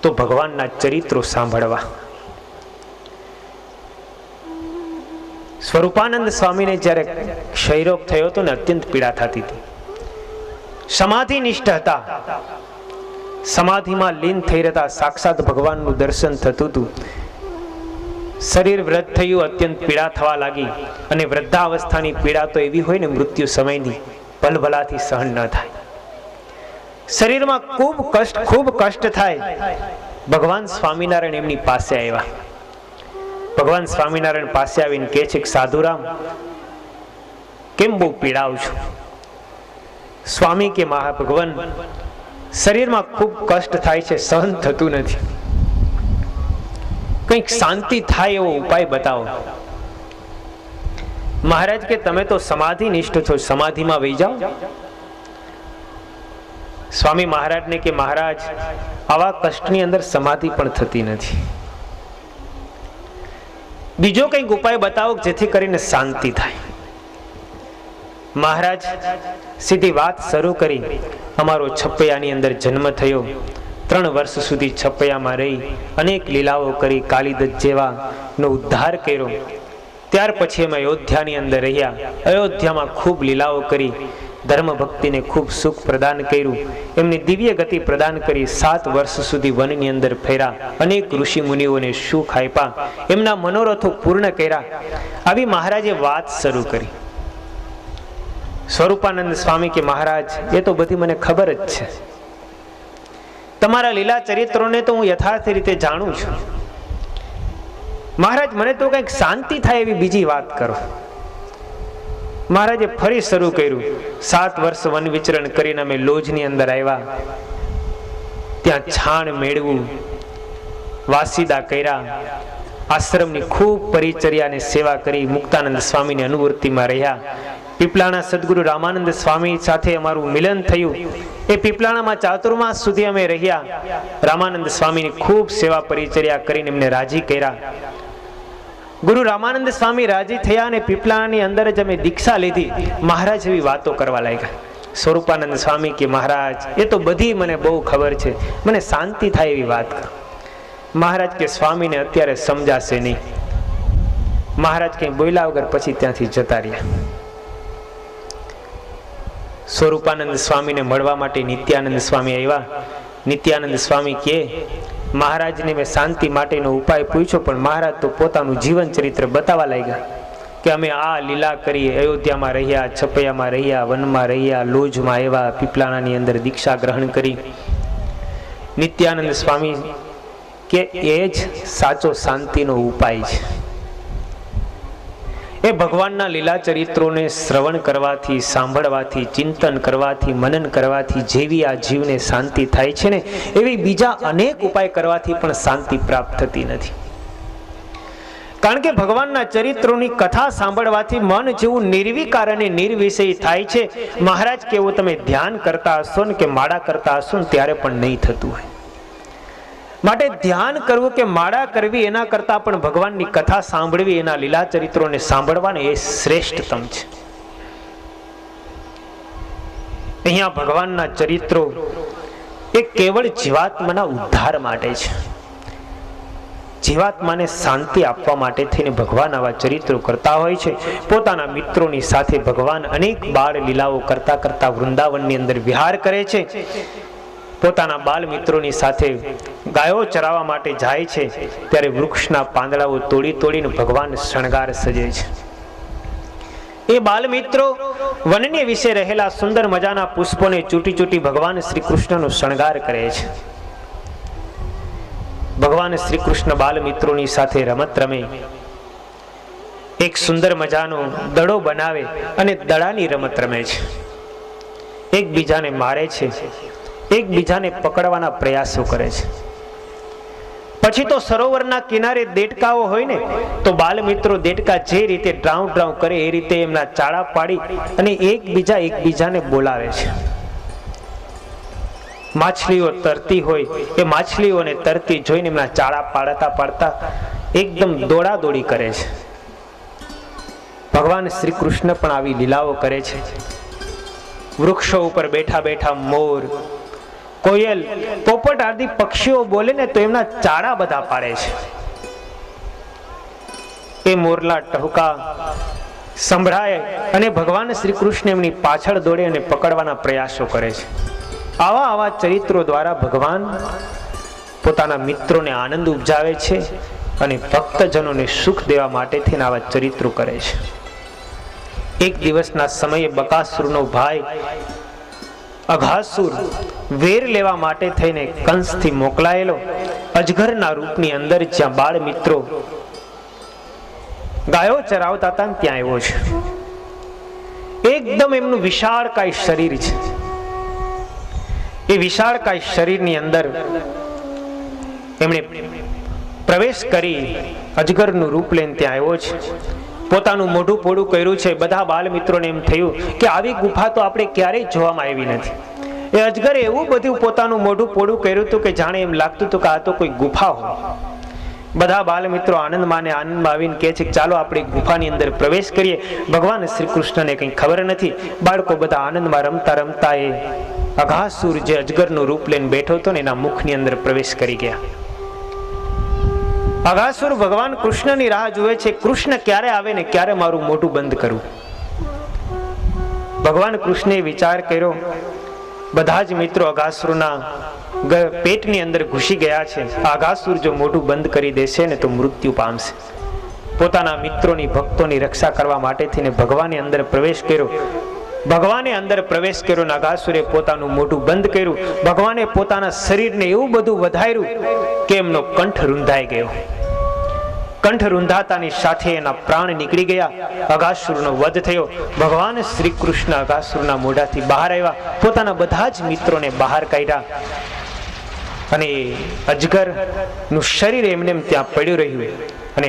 તો ભગવાનના ચરિત્રો સાંભળવા. સ્વરૂપાનંદ સ્વામીને જ્યારે ક્ષયરોગ થયો હતો ને અત્યંત પીડા થતી હતી, સમાધિ નિષ્ઠ હતા, સમાધિમાં લીન થઈ રહેતા સાક્ષાત ભગવાનનું દર્શન થતું હતું. શરીર વૃદ્ધ થયું, અત્યંત પીડા થવા લાગી અને વૃદ્ધાવસ્થાની પીડા તો એવી હોય ને મૃત્યુ સમયની, ભલભલાથી સહન ન થાય. શરીરમાં ખૂબ કષ્ટ થાય. ભગવાન સ્વામિનારાયણ એમની પાસે આવ્યા. ભગવાન સ્વામિનારાયણ પાસે આવીને કહે છે કે સાધુરામ, કેમ બહુ પીડાવ છો? સ્વામી કે ભગવાન, શરીરમાં ખૂબ કષ્ટ થાય છે, સહન થતું નથી, કંઈક શાંતિ થાય એવો ઉપાય બતાવો. મહારાજ કે તમે તો સમાધિ નિષ્ઠ છો, સમાધિમાં વહી જાઓ. સ્વામી મહારાજને કે મહારાજ, આવા કષ્ટની અંદર સમાધિ પણ થતી નથી, બીજો કંઈક ઉપાય બતાવો જેથી કરીને શાંતિ થાય. મહારાજ સીધી વાત શરૂ કરી. અમારો છપૈયાની અંદર જન્મ થયો, 3 વર્ષ સુધી છપૈયામાં રહી, અનેક લીલાઓ કરી, કાલિદત્ત જેવાનો ઉદ્ધાર કર્યો. ત્યાર પછી અમે અયોધ્યાની અંદર રહ્યા, અયોધ્યામાં ખૂબ લીલાઓ કરી, ધર્મ ભક્તિને ખૂબ સુખ પ્રદાન કર્યું, એમની દિવ્ય ગતિ પ્રદાન કરી. 7 વર્ષ સુધી વનની અંદર ફેર્યા, અનેક ઋષિ મુનિઓને સુખ આપ્યા, એમના મનોરથો પૂર્ણ કર્યા. આવી મહારાજે વાત શરૂ કરી. સ્વરૂપાનંદ સ્વામી કે મહારાજ, એ તો બધી મને ખબર જ છે, તમારા લીલા ચરિત્રોને તો હું યથાર્થ રીતે જાણું છું. મહારાજ, મને તો કંઈક શાંતિ થાય એવી બીજી વાત કરો. મહારાજે ફરી શરૂ કર્યું. 7 વર્ષ વન વિચરણ કરીને અમે લોજની અંદર આવ્યા, ત્યાં છાણ મેળવું, વાસીદા કર્યા, આશ્રમની ખૂબ પરિચર્યા અને સેવા કરી, મુક્તાનંદ સ્વામીની અનુવૃત્તિમાં રહ્યા. પીપલાણા સદગુરુ રામાનંદ સ્વામી સાથે અમારું મિલન થયું. એ પીપલાણામાં ચાતુર્માસ સુધી અમે રહ્યા. રામાનંદ સ્વામીની ખૂબ સેવા પરિચર્યા કરીને એમને રાજી કર્યા. ગુરુ રામાનંદ સ્વામી રાજી થયા અને પીપલાણાની અંદર જ અમે દીક્ષા લીધી. મહારાજ એવી વાતો કરવા લાગ્યા. સ્વરૂપાનંદ સ્વામી કે મહારાજ, એ તો બધી મને બહુ ખબર છે, મને શાંતિ થાય એવી વાત કરો. મહારાજ કે સ્વામીને અત્યારે સમજાશે નહીં. મહારાજ કંઈ બોલ્યા વગર પછી ત્યાંથી જતા રહ્યા. સ્વરૂપાનંદ સ્વામીને મળવા માટે નિત્યાનંદ સ્વામી આવ્યા. નિત્યાનંદ સ્વામી કહે, મહારાજને મેં શાંતિ માટેનો ઉપાય પૂછ્યો, પણ મહારાજ તો પોતાનું જીવન ચરિત્ર બતાવવા લાગ્યા કે અમે આ લીલા કરી, અયોધ્યામાં રહ્યા, છપૈયામાં રહ્યા, વનમાં રહ્યા, લોજમાં આવ્યા, પીપલાણાની અંદર દીક્ષા ગ્રહણ કરી. નિત્યાનંદ સ્વામી કે એ જ સાચો શાંતિનો ઉપાય છે. એ ભગવાનના લીલા ચરિત્રોને શ્રવણ કરવાથી, સાંભળવાથી, ચિંતન કરવાથી, મનન કરવાથી જેવી આ જીવને શાંતિ થાય છે ને, એવી બીજા અનેક ઉપાય કરવાથી પણ શાંતિ પ્રાપ્ત થતી નથી. કારણ કે ભગવાનના ચરિત્રોની કથા સાંભળવાથી મન જેવું નિર્વિકાર અને નિર્વિષય થાય છે. મહારાજ કેવું તમે ધ્યાન કરતા હશો ને કે માળા કરતા હશો ને ત્યારે પણ નહીં થતું હોય. માટે ધ્યાન કરવું કે માળા કરવી એના કરતા પણ ભગવાનની કથા સાંભળવી, એના લીલા ચરિત્રોને સાંભળવાને એ શ્રેષ્ઠતમ છે. અહીંયા ભગવાનના ચરિત્રો એ કેવળ જીવાત્માના ઉદ્ધાર માટે છે. જીવાત્માને શાંતિ આપવા માટે થઈને ભગવાન આવા ચરિત્રો કરતા હોય છે. પોતાના મિત્રોની સાથે ભગવાન અનેક બાળ લીલાઓ કરતા કરતા વૃંદાવનની અંદર વિહાર કરે છે. પોતાના બાલ મિત્રોની સાથે ગાયો ચરાવવા માટે જાય છે, ત્યારે વૃક્ષના પાંદડાઓ તોડી તોડીને ભગવાન શણગાર સજે છે. એ બાલ મિત્રો વનની વિશે રહેલા સુંદર મજાના પુષ્પોને ચૂંટી ચૂંટી ભગવાન શ્રી કૃષ્ણનો શણગાર કરે છે. ભગવાન શ્રી કૃષ્ણ બાલ મિત્રોની સાથે રમત રમે, એક સુંદર મજાનો દડો બનાવે અને દડાની રમત રમે છે. એકબીજાને મારે છે, એકબીજાને પકડવાના પ્રયાસો કરે છે. પછી તો સરોવરના કિનારે દેડકાઓ હોય ને, તો બાલ મિત્રો દેડકા જે રીતે ડ્રાઉ ડ્રાઉ કરે એ રીતે એમના ચાળા પાડી અને એકબીજાને બોલાવે છે. માછલીઓ તરતી હોય, એ માછલીઓને તરતી જોઈને એમના ચાળા પાડતા પાડતા એકદમ દોડાદોડી કરે છે. ભગવાન શ્રી કૃષ્ણ પણ આવી લીલાઓ કરે છે. વૃક્ષો ઉપર બેઠા બેઠા મોર, કોયલ, પોપટ આદિ પક્ષીઓ બોલે ને તો એમના ચાળા બધા પાડે છે. એ મોરલા ટહુકા સંભળાય અને ભગવાન શ્રી કૃષ્ણ એમની પાછળ દોડે અને પકડવાના પ્રયાસો કરે છે. આવા ચરિત્રો દ્વારા ભગવાન પોતાના મિત્રોને આનંદ ઉપજાવે છે અને ભક્તજનોને સુખ દેવા માટે થઈને આવા ચરિત્રો કરે છે. એક દિવસના સમયે બકાસુરનો ભાઈ અઘાસુર વેર લેવા માટે થઈને કંસથી મોકલાયેલો અજગરના રૂપની અંદર જ્યાં બાળ મિત્રો ગાયો ચરાવતા હતા ત્યાં આવ્યો છે. એકદમ એમનું વિશાળકાય શરીર છે. એ વિશાળકાય શરીરની અંદર એમણે પ્રવેશ કરી અજગરનું રૂપ લઈને ત્યાં આવ્યો છે. પોતાનું મોઢું પોડું કર્યું છે. બધા બાલ મિત્રોને એમ થયું કે આવી ગુફા તો આપણે ક્યારેય જોવામાં આવી નથી. એ અજગરે એવું બધું પોતાનું મોઢું પોડું કર્યું હતું કે જાણે એમ લાગતું હતું કે આ તો કોઈ ગુફા હોય. બધા બાલ મિત્રો આનંદમાં આવીને કહે છે કે ચાલો આપણે ગુફાની અંદર પ્રવેશ કરીએ. ભગવાન શ્રી કૃષ્ણને કંઈ ખબર નથી. બાળકો બધા આનંદમાં રમતા રમતા એ અઘાસુર જે અજગરનું રૂપ લઈને બેઠો હતો ને એના મુખની અંદર પ્રવેશ કરી ગયા. અઘાસુર ભગવાન કૃષ્ણની રાહ જુએ છે. કૃષ્ણ ક્યારે આવે ને ક્યારે મારું મોઢું બંધ કરું. ભગવાન કૃષ્ણે વિચાર કર્યો, બધા જ મિત્રો અઘાસુરના પેટની અંદર ઘૂસી ગયા છે. અઘાસુર જો મોઢું બંધ કરી દેશે ને તો મૃત્યુ પામશે. પોતાના મિત્રોની, ભક્તોની રક્ષા કરવા માટે થઈને ભગવાને અંદર પ્રવેશ કર્યો. ભગવાને અંદર પ્રવેશ કર્યો અને અઘાસુરે પોતાનું મોઢું બંધ કર્યું. ભગવાને પોતાના શરીરને એવું બધું વધાર્યું કે એમનો કંઠ રૂંધાઈ ગયો. કંઠ રૂંધાતાની સાથે એના પ્રાણ નીકળી ગયા. અઘાસુરનો વધ થયો. ભગવાન શ્રી કૃષ્ણ અઘાસુરના મોઢાથી બહાર આવ્યા. પોતાના બધા જ મિત્રોને બહાર કાઢ્યા અને અજગરનું શરીર એમને ત્યાં પડ્યું રહ્યું અને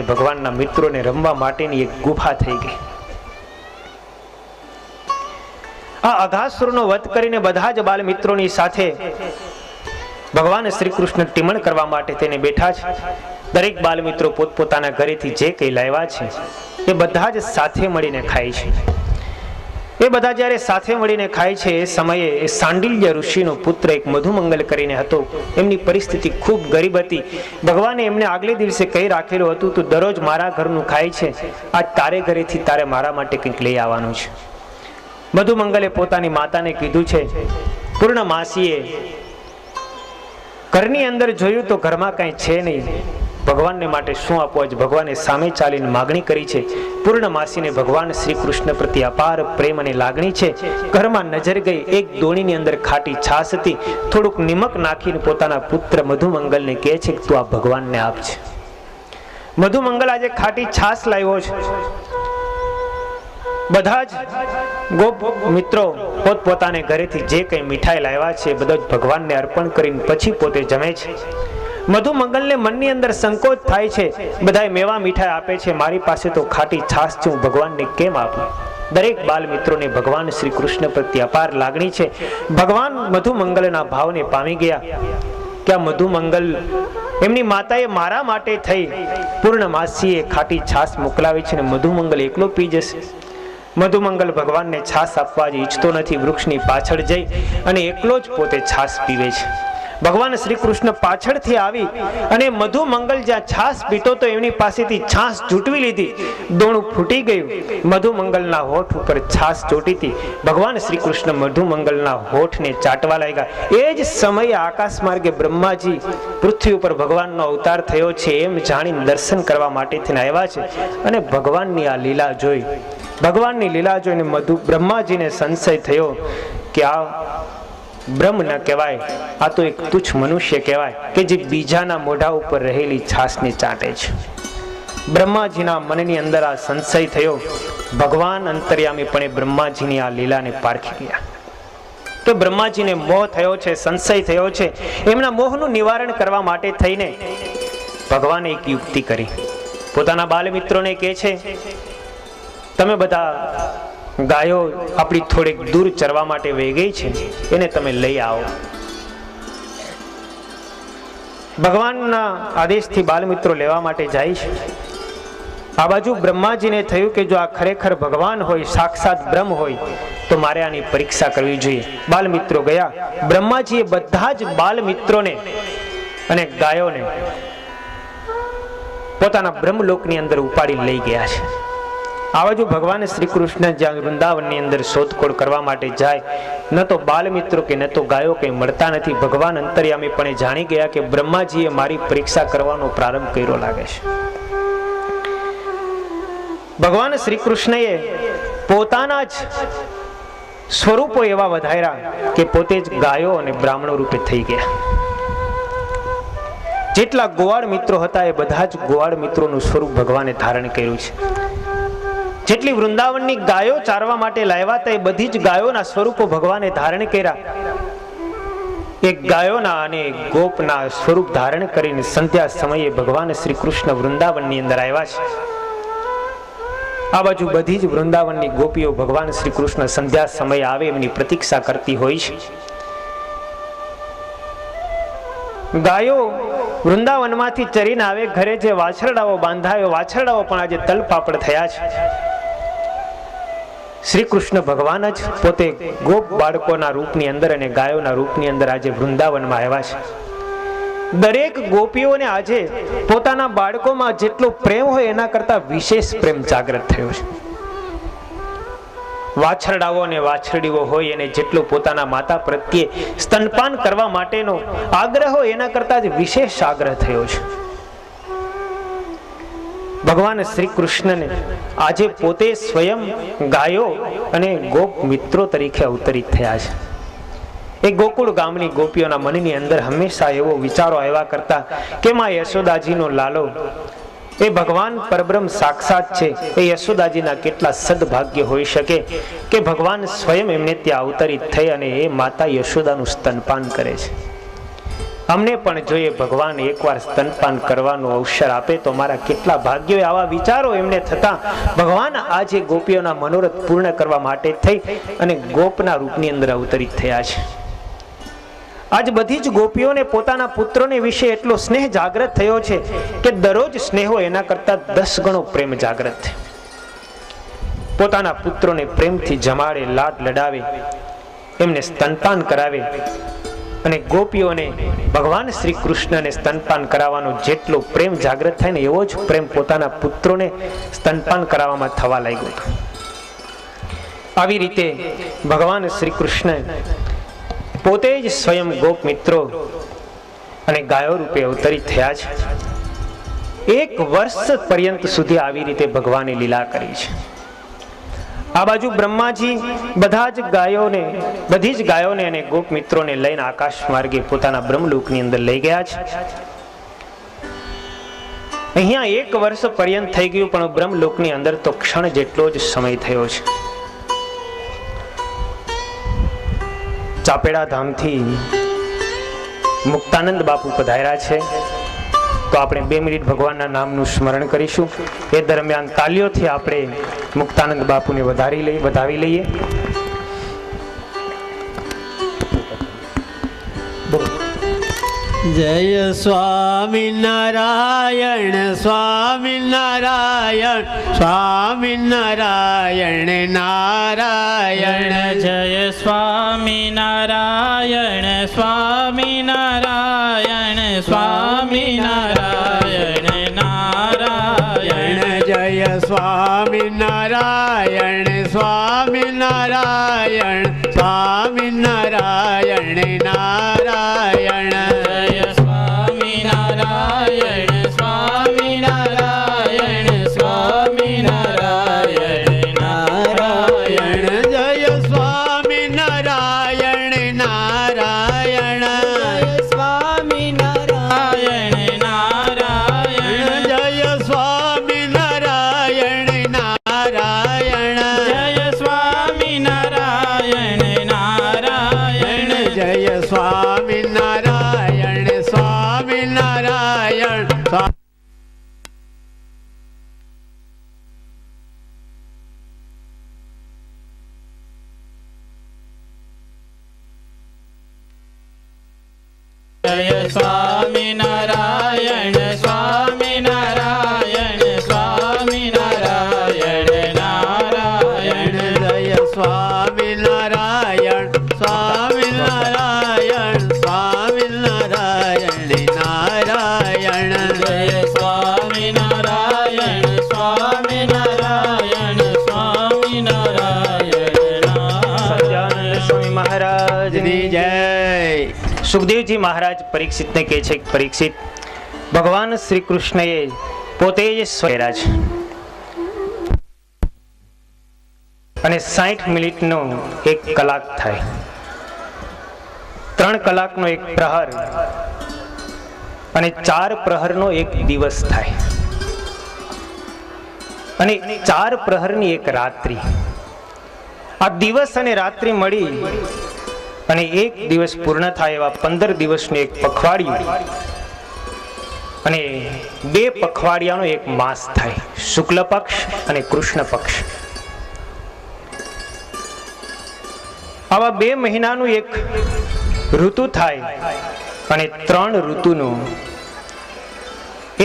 ભગવાનના મિત્રોને રમવા માટેની એક ગુફા થઈ ગઈ. આ અઘાસુરનો વધ કરીને બધા જ બાલ મિત્રોની સાથે ભગવાન શ્રી કૃષ્ણ ટીમણ કરવા માટે તેને બેઠા છે. દરેક બાલ મિત્રો પોતપોતાના ઘરેથી જે કંઈ લાવ્યા છે એ બધા જ સાથે મળીને ખાય છે. એ બધા જ્યારે સાથે મળીને ખાય છે એ સમયે એ સાંડિલ્ય ઋષિનો પુત્ર એક મધુમંગલ કરીને હતો. એમની પરિસ્થિતિ ખૂબ ગરીબ હતી. ભગવાને એમને આગલે દિવસે કહી રાખેલું હતું, તું દરરોજ મારા ઘરનું ખાય છે, આજ તારે ઘરેથી તારે મારા માટે કંઈક લઈ આવવાનું છે. મધુમંગલે પોતાની માતાને કીધું છે. પૂર્ણમાસીએ ઘરની અંદર જોયું તો ઘરમાં કાંઈ છે નહીં. ભગવાનને માટે શું આપવું? જ ભગવાને સામે ચાલીને માગણી કરી છે. પૂર્ણમાસીને ભગવાન શ્રી કૃષ્ણ પ્રત્યે અપાર પ્રેમ અને લાગણી છે. ઘરમાં નજર ગઈ, એક દોણીની અંદર ખાટી છાશ હતી. થોડુંક નિમક નાખીને પોતાના પુત્ર મધુમંગલને કહે છે કે તું આ ભગવાનને આપજે. મધુમંગલ આજે ખાટી છાશ લાવ્યો છે. બધા જ ગોપ મિત્રો પોતપોતાને ઘરેથી જે કંઈ મીઠાઈ લાવ્યા છે બધો જ ભગવાનને અર્પણ કરીને પછી પોતે જમે છે. મધુમંગલને મનની અંદર સંકોચ થાય છે. બધાય મેવા મીઠાઈ આપે છે, મારી પાસે તો ખાટી છાશ છે, હું ભગવાનને કેમ આપું? દરેક બાલ મિત્રોને ભગવાન શ્રી કૃષ્ણ પ્રત્યે અપાર લાગણી છે. ભગવાન મધુમંગલના ભાવને પામી ગયા કે આ મધુમંગલ એમની માતાએ મારા માટે થઈ પૂર્ણમાસીએ ખાટી છાશ મોકલાવી છે ને મધુમંગલ એકલો પી જશે. મધુમંગલ ભગવાનને છાશ આપવા જ ઈચ્છતો નથી. વૃક્ષની પાછળ જઈ અને એકલો જ પોતે છાશ પીવે છે. ભગવાન શ્રી કૃષ્ણ પાછળથી આવી અને મધુમંગલ જ્યાં છાશ પીતો તો એમની પાસેથી છાશ ઝૂંટવી લીધી. દોણું ફૂટી ગયું. મધુમંગલના હોઠ ઉપર છાશ ચોટી હતી. ભગવાન શ્રી કૃષ્ણ મધુમંગલના હોઠને ચાટવા લાગ્યા. એ જ સમયે આકાશ માર્ગે બ્રહ્માજી પૃથ્વી ઉપર ભગવાનનો અવતાર થયો છે એમ જાણીને દર્શન કરવા માટે થઈને આવ્યા છે. અને ભગવાનની આ લીલા જોઈ, ભગવાનની લીલા જોઈને બ્રહ્માજીને સંશય થયો કે આ બ્રહ્મ ન કહેવાય, આ તો એક તુચ્છ મનુષ્ય કહેવાય કે જે બીજાના મોઢા ઉપર રહેલી છાશને ચાટે છે. બ્રહ્માજીના મનની અંદર આ સંશય થયો. ભગવાન અંતર્યામીપણે બ્રહ્માજીની આ લીલાને પારખી ગયા કે બ્રહ્માજીને મોહ થયો છે, સંશય થયો છે. એમના મોહનું નિવારણ કરવા માટે થઈને ભગવાને એક યુક્તિ કરી. પોતાના બાલ મિત્રોને કહે છે, તમે બધા ગાયો આપણી થોડીક દૂર ચરવા માટે વહી ગઈ છે, એને તમે લઈ આવો. ભગવાનના આદેશથી બાલમિત્રો લેવા માટે જાય છે. આ બાજુ બ્રહ્માજીને થયું કે જો આ ખરેખર ભગવાન હોય, સાક્ષાત બ્રહ્મ હોય તો મારે આની પરીક્ષા કરવી જોઈએ. બાલમિત્રો ગયા. બ્રહ્માજીએ બધા જ બાલમિત્રોને અને ગાયોને પોતાના બ્રહ્મલોકની અંદર ઉપાડી લઈ ગયા છે. આ બાજુ ભગવાન શ્રી કૃષ્ણ જ્યાં વૃંદાવનની અંદર શોધખોળ કરવા માટે જાય, ન તો બાલમિત્રો કે ન તો ગાયો કંઈ મળતા નથી. ભગવાન અંતર્યામીપણે જાણી ગયા કે બ્રહ્માજીએ મારી પરીક્ષા કરવાનો પ્રારંભ કર્યો લાગે છે. ભગવાન શ્રી કૃષ્ણએ પોતાના જ સ્વરૂપો એવા વધાર્યા કે પોતે જ ગાયો અને બ્રાહ્મણો રૂપે થઈ ગયા. જેટલા ગોવાળ મિત્રો હતા એ બધા જ ગોવાળ મિત્રોનું સ્વરૂપ ભગવાને ધારણ કર્યું છે. જેટલી વૃંદાવનની ગાયો ચારવા માટે લાવ્યા હતા એ બધી જ ગાયોના સ્વરૂપો ભગવાને ધારણ કર્યા. એક ગાયોના અને ગોપના સ્વરૂપ ધારણ કરીને સંધ્યા સમયે ભગવાન શ્રી કૃષ્ણ વૃંદાવનની અંદર આવ્યા છે. આ બાજુ બધી જ વૃંદાવનની ગોપીઓ ભગવાન શ્રી કૃષ્ણ સંધ્યા સમયે આવે એમની પ્રતીક્ષા કરતી હોય છે. ગાયો વૃંદાવનમાંથી ચરીને આવે, ઘરે જે વાછરડાઓ બાંધાયો, વાછરડાઓ પણ આજે તલપાપડ થયા છે. શ્રી કૃષ્ણ ભગવાન જ પોતે ગોપ બાળકોના રૂપની અંદર અને ગાયોના રૂપની અંદર આજે વૃંદાવનમાં આવ્યા છે. દરેક ગોપીઓને આજે પોતાના બાળકોમાં જેટલો પ્રેમ હોય એના કરતા વિશેષ પ્રેમ જાગૃત થયો છે. વાછરડાઓ અને વાછરડીઓ હોય એને જેટલો પોતાના માતા પ્રત્યે સ્તનપાન કરવા માટેનો આગ્રહ હોય એના કરતા જ વિશેષ આગ્રહ થયો છે. ભગવાન શ્રી કૃષ્ણને આજે પોતે સ્વયં ગાયો અને ગોપ મિત્રો તરીકે અવતરિત થયા છે. એ ગોકુળ ગામની ગોપીઓના મનની અંદર હંમેશા એવો વિચારો આવ્યા કરતા કે માં યશોદાજીનો લાલો એ ભગવાન પરબ્રહ્મ સાક્ષાત છે. એ યશોદાજીના કેટલા સદભાગ્ય હોઈ શકે કે ભગવાન સ્વયં એમને ત્યાં અવતરિત થઈ અને એ માતા યશોદાનું સ્તનપાન કરે છે. અમને પણ જોઈએ ભગવાન એકવાર સ્તનપાન કરવાનો અવસર આપે તો મારા કેટલા ભાગ્યો. આવા વિચારો એમને થતા ભગવાન આજે ગોપીઓના મનોરથ પૂર્ણ કરવા માટે થઈ અને ગોપના રૂપની અંદર અવતરિત થયા છે. આજ બધી જ ગોપીઓને પોતાના પુત્રોને વિશે એટલો સ્નેહ જાગૃત થયો છે કે દરરોજ સ્નેહો એના કરતા 10 ગણો પ્રેમ જાગૃત થયો. પોતાના પુત્રોને પ્રેમથી જમાડે, લાડ લડાવે, એમને સ્તનપાન કરાવે. અને ગોપીઓને ભગવાન શ્રી કૃષ્ણને સ્તનપાન કરાવવાનો જેટલો પ્રેમ જાગૃત થાય ને એવો જ પ્રેમ પોતાના પુત્રોને સ્તનપાન કરાવવામાં થવા લાગ્યો હતો. આવી રીતે ભગવાન શ્રી કૃષ્ણ પોતે જ સ્વયં ગોપ મિત્રો અને ગાયો રૂપે અવતરિત થયા છે. 1 વર્ષ પર્યંત સુધી આવી રીતે ભગવાને લીલા કરી છે. આ બાજુ બ્રહ્માજી બધી જ ગાયોને અને ગોપ મિત્રોને લઈને આકાશ માર્ગે પોતાના બ્રહ્મલોકની અંદર લઈ ગયા છે. અહીંયા 1 વર્ષ પર્યંત થઈ ગયું, પણ બ્રહ્મલોકની અંદર તો ક્ષણ જેટલો જ સમય થયો છે. ચાપેડા ધામથી મુક્તાનંદ બાપુ પધાર્યા છે, તો આપણે 2 મિનિટ ભગવાનના નામનું સ્મરણ કરીશું. એ દરમિયાન તાલીઓથી આપણે મુક્તાનંદ બાપુને વધાવી લઈએ. જય સ્વામિનારાયણ સ્વામિનારાયણ સ્વામિનારાયણ નારાયણ. જય સ્વામિનારાયણ સ્વામિનારાયણ સ્વામિનારાયણ નારાયણ. જય સ્વામિનારાયણ સ્વામિનારાયણ સ્વામિનારાયણ નારાયણ. જય સ્વામિનારાયણ સ્વામિનારાયણ સ્વામિનારાયણ નારાયણ. જય સ્વામિનારાયણ સ્વામિનારાયણ સ્વામિનારાયણ નારાયણ. જય સ્વામિનારાયણ સ્વામિનારાયણ સ્વામિનારાયણ નારાયણ. સહજાનંદ સ્વામી મહારાજની જય. સુખદેવજી મહારાજ પરીક્ષિતને કહે છે કે પરીક્ષિત, ભગવાન શ્રી કૃષ્ણએ પોતે જ સ્વયં છે અને 60 મિનિટનો 1 કલાક થાય, 3 કલાકનો 1 પ્રહર અને 4 પ્રહરનો 1 દિવસ થાય અને 4 પ્રહરની 1 રાત્રિ. આ દિવસ અને રાત્રિ મળી અને 1 દિવસ પૂર્ણ થાય એવા 15 દિવસનું 1 પખવાડિયું અને 2 પખવાડિયાનો 1 માસ થાય, શુક્લ પક્ષ અને કૃષ્ણ પક્ષ. આવા 2 મહિનાનું 1 ઋતુ થાય અને 3 ઋતુનું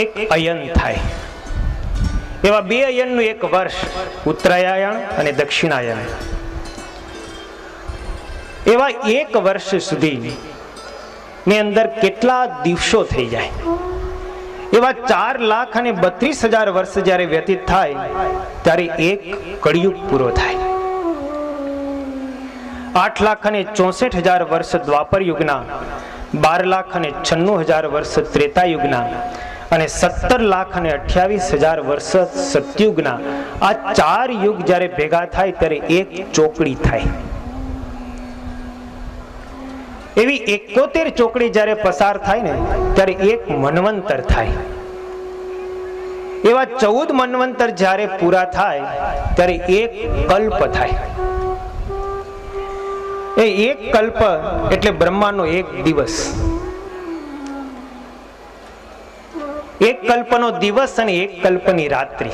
1 અયન થાય. એવા 2 અયનનું 1 વર્ષ, ઉત્તરાયણ અને દક્ષિણાયન. એવા 1 વર્ષ સુધી ની અંદર કેટલા દિવસો થઈ જાય. એવા 4,32,000 વર્ષ જ્યારે વ્યતીત થાય ત્યારે 1 કળિયુગ પૂરો થાય. 8,64,000 વર્ષ દ્વાપર યુગના, 12,96,000 વર્ષ ત્રેતા યુગના અને 17,28,000 વર્ષ સતયુગના. આ 4 યુગ જ્યારે ભેગા થાય ત્યારે 1 ચોકડી થાય. એવી 71 ચોકડી જ્યારે પસાર થાય ને ત્યારે 1 મન્વંતર થાય. એવા 14 મન્વંતર જ્યારે પૂરા થાય ત્યારે 1 કલ્પ થાય. એ 1 કલ્પ એટલે બ્રહ્માનો 1 દિવસ. 1 કલ્પનો દિવસ અને 1 કલ્પની રાત્રિ.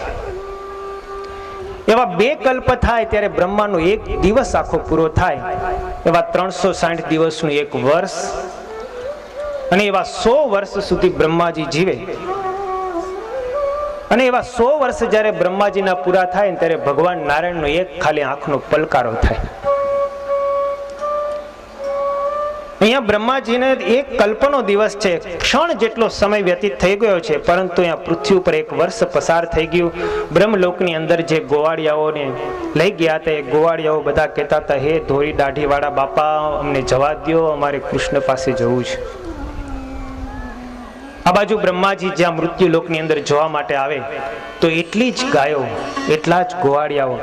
એવા 2 કલ્પ થાય ત્યારે બ્રહ્માનો 1 દિવસ આખો પૂરો થાય. એવા 360 દિવસનું 1 વર્ષ અને એવા 100 વર્ષ સુધી બ્રહ્માજી જીવે અને એવા 100 વર્ષ જ્યારે બ્રહ્માજીના પૂરા થાય ને ત્યારે ભગવાન નારાયણનો એક ખાલી આંખનો પલકારો થાય. અહીંયા બ્રહ્માજીને એક કલ્પનો દિવસ છે, ક્ષણ જેટલો સમય વ્યતીત થઈ ગયો છે, પરંતુ અહીંયા પૃથ્વી ઉપર 1 વર્ષ પસાર થઈ ગયું. બ્રહ્મલોકની અંદર જે ગોવાળિયાઓને લઈ ગયા હતા, એ ગોવાળિયાઓ બધા કહેતા હતા, હે ધોળી દાઢીવાળા બાપા, અમને જવા દો, અમારે કૃષ્ણ પાસે જવું છે. આ બાજુ બ્રહ્માજી જ્યાં મૃત્યુ લોકની અંદર જોવા માટે આવે તો એટલી જ ગાયો, એટલા જ ગોવાળિયાઓ,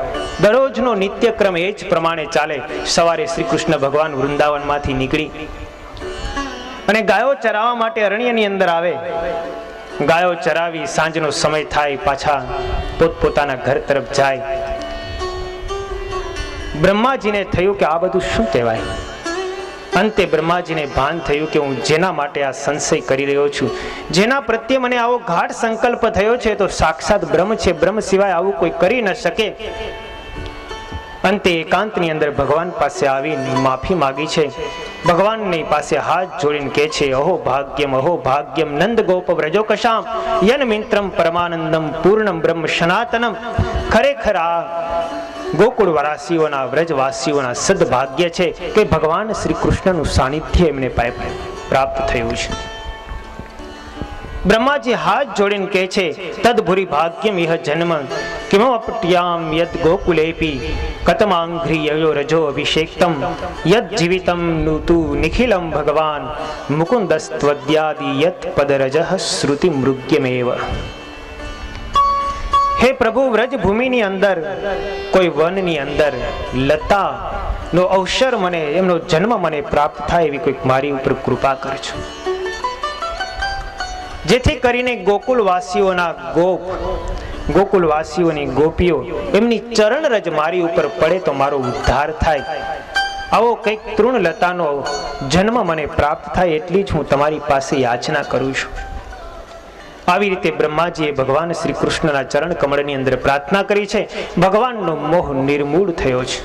દરરોજનો નિત્યક્રમ એ જ પ્રમાણે ચાલે. સવારે શ્રી કૃષ્ણ ભગવાન વૃંદાવનમાંથી નીકળી અને ગાયો ચરાવવા માટે અરણ્યની અંદર આવે. ગાયો ચરાવી સાંજનો સમય થાય પાછા પોતપોતાના ઘર તરફ જાય. બ્રહ્માજીને થયું કે આ બધું શું કહેવાય. અંતે બ્રહ્માજીને ભાન થયું કે હું જેના માટે આ સંશય કરી રહ્યો છું, જેના પ્રત્યે મને આવો ગાઢ સંકલ્પ થયો છે, તો સાક્ષાત બ્રહ્મ છે. બ્રહ્મ સિવાય આવું કોઈ કરી ન શકે. અંતે એકાંતની અંદર ભગવાન પાસે આવીને માફી માગી છે. ભગવાનની પાસે હાથ જોડીને કહે છે, અહો ભાગ્યમ નંદ ગોપ વ્રજો કશામ યન મિત્રમ પરમાનંદમ પૂર્ણમ બ્રહ્મ સનાતનમ. ખરેખર આ ગોકુળ વાસીઓના, વ્રજવાસીઓના સદભાગ્ય છે કે ભગવાન શ્રી કૃષ્ણનું સાનિધ્ય એમને પ્રાપ્ત થયું છે. બ્રહ્માજી હાથ જોડીને કહે છે, તદભુરી ભાગ્યમ ઇહ જન્મ કિમપટ્યામ યદ ગોકુલેપી કતમાંઘ્રિયો રજો અભિષેક્તમ યદ જીવિતમ નુતુ નિખિલમ ભગવાન મુકુંદસ્ત્વદ્યાદિ યત પદરજઃ શ્રુતિ મૃગ્યમેવ. હે પ્રભુ, વ્રજ ભૂમિની અંદર, કોઈ વનની અંદર લતા નો અવસર મને, એમનો જન્મ મને પ્રાપ્ત થાય એવી કોઈક મારી ઉપર કૃપા કરજો, જેથી કરીને ગોકુળવાસીઓના ગોકુળવાસીઓની ગોપીઓ, એમની ચરણ રજ મારી ઉપર પડે તો મારો ઉદ્ધાર થાય. આવો કંઈક તૃણલતાનો જન્મ મને પ્રાપ્ત થાય એટલી જ હું તમારી પાસે યાચના કરું છું. આવી રીતે બ્રહ્માજીએ ભગવાન શ્રી કૃષ્ણના ચરણ કમળની અંદર પ્રાર્થના કરી છે. ભગવાનનો મોહ નિર્મૂળ થયો છે.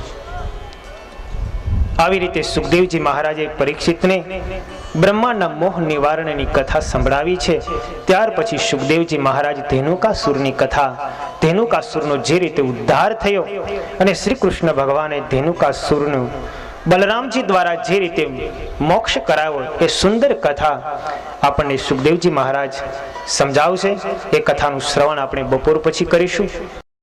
આવી રીતે સુખદેવજી મહારાજે પરીક્ષિતને બ્રહ્માના મોહ નિવારણની કથા સંભળાવી છે. ત્યાર પછી સુખદેવજી મહારાજ ધેનુકાસુરની કથા, ધેનુકાસુરનો જે રીતે ઉદ્ધાર થયો અને શ્રી કૃષ્ણ ભગવાને ધેનુકાસુરનું બલરામજી દ્વારા જે રીતે મોક્ષ કરાવ્યો, એ સુંદર કથા આપણને સુખદેવજી મહારાજ સમજાવશે. એ કથાનું શ્રવણ આપણે બપોર પછી કરીશું.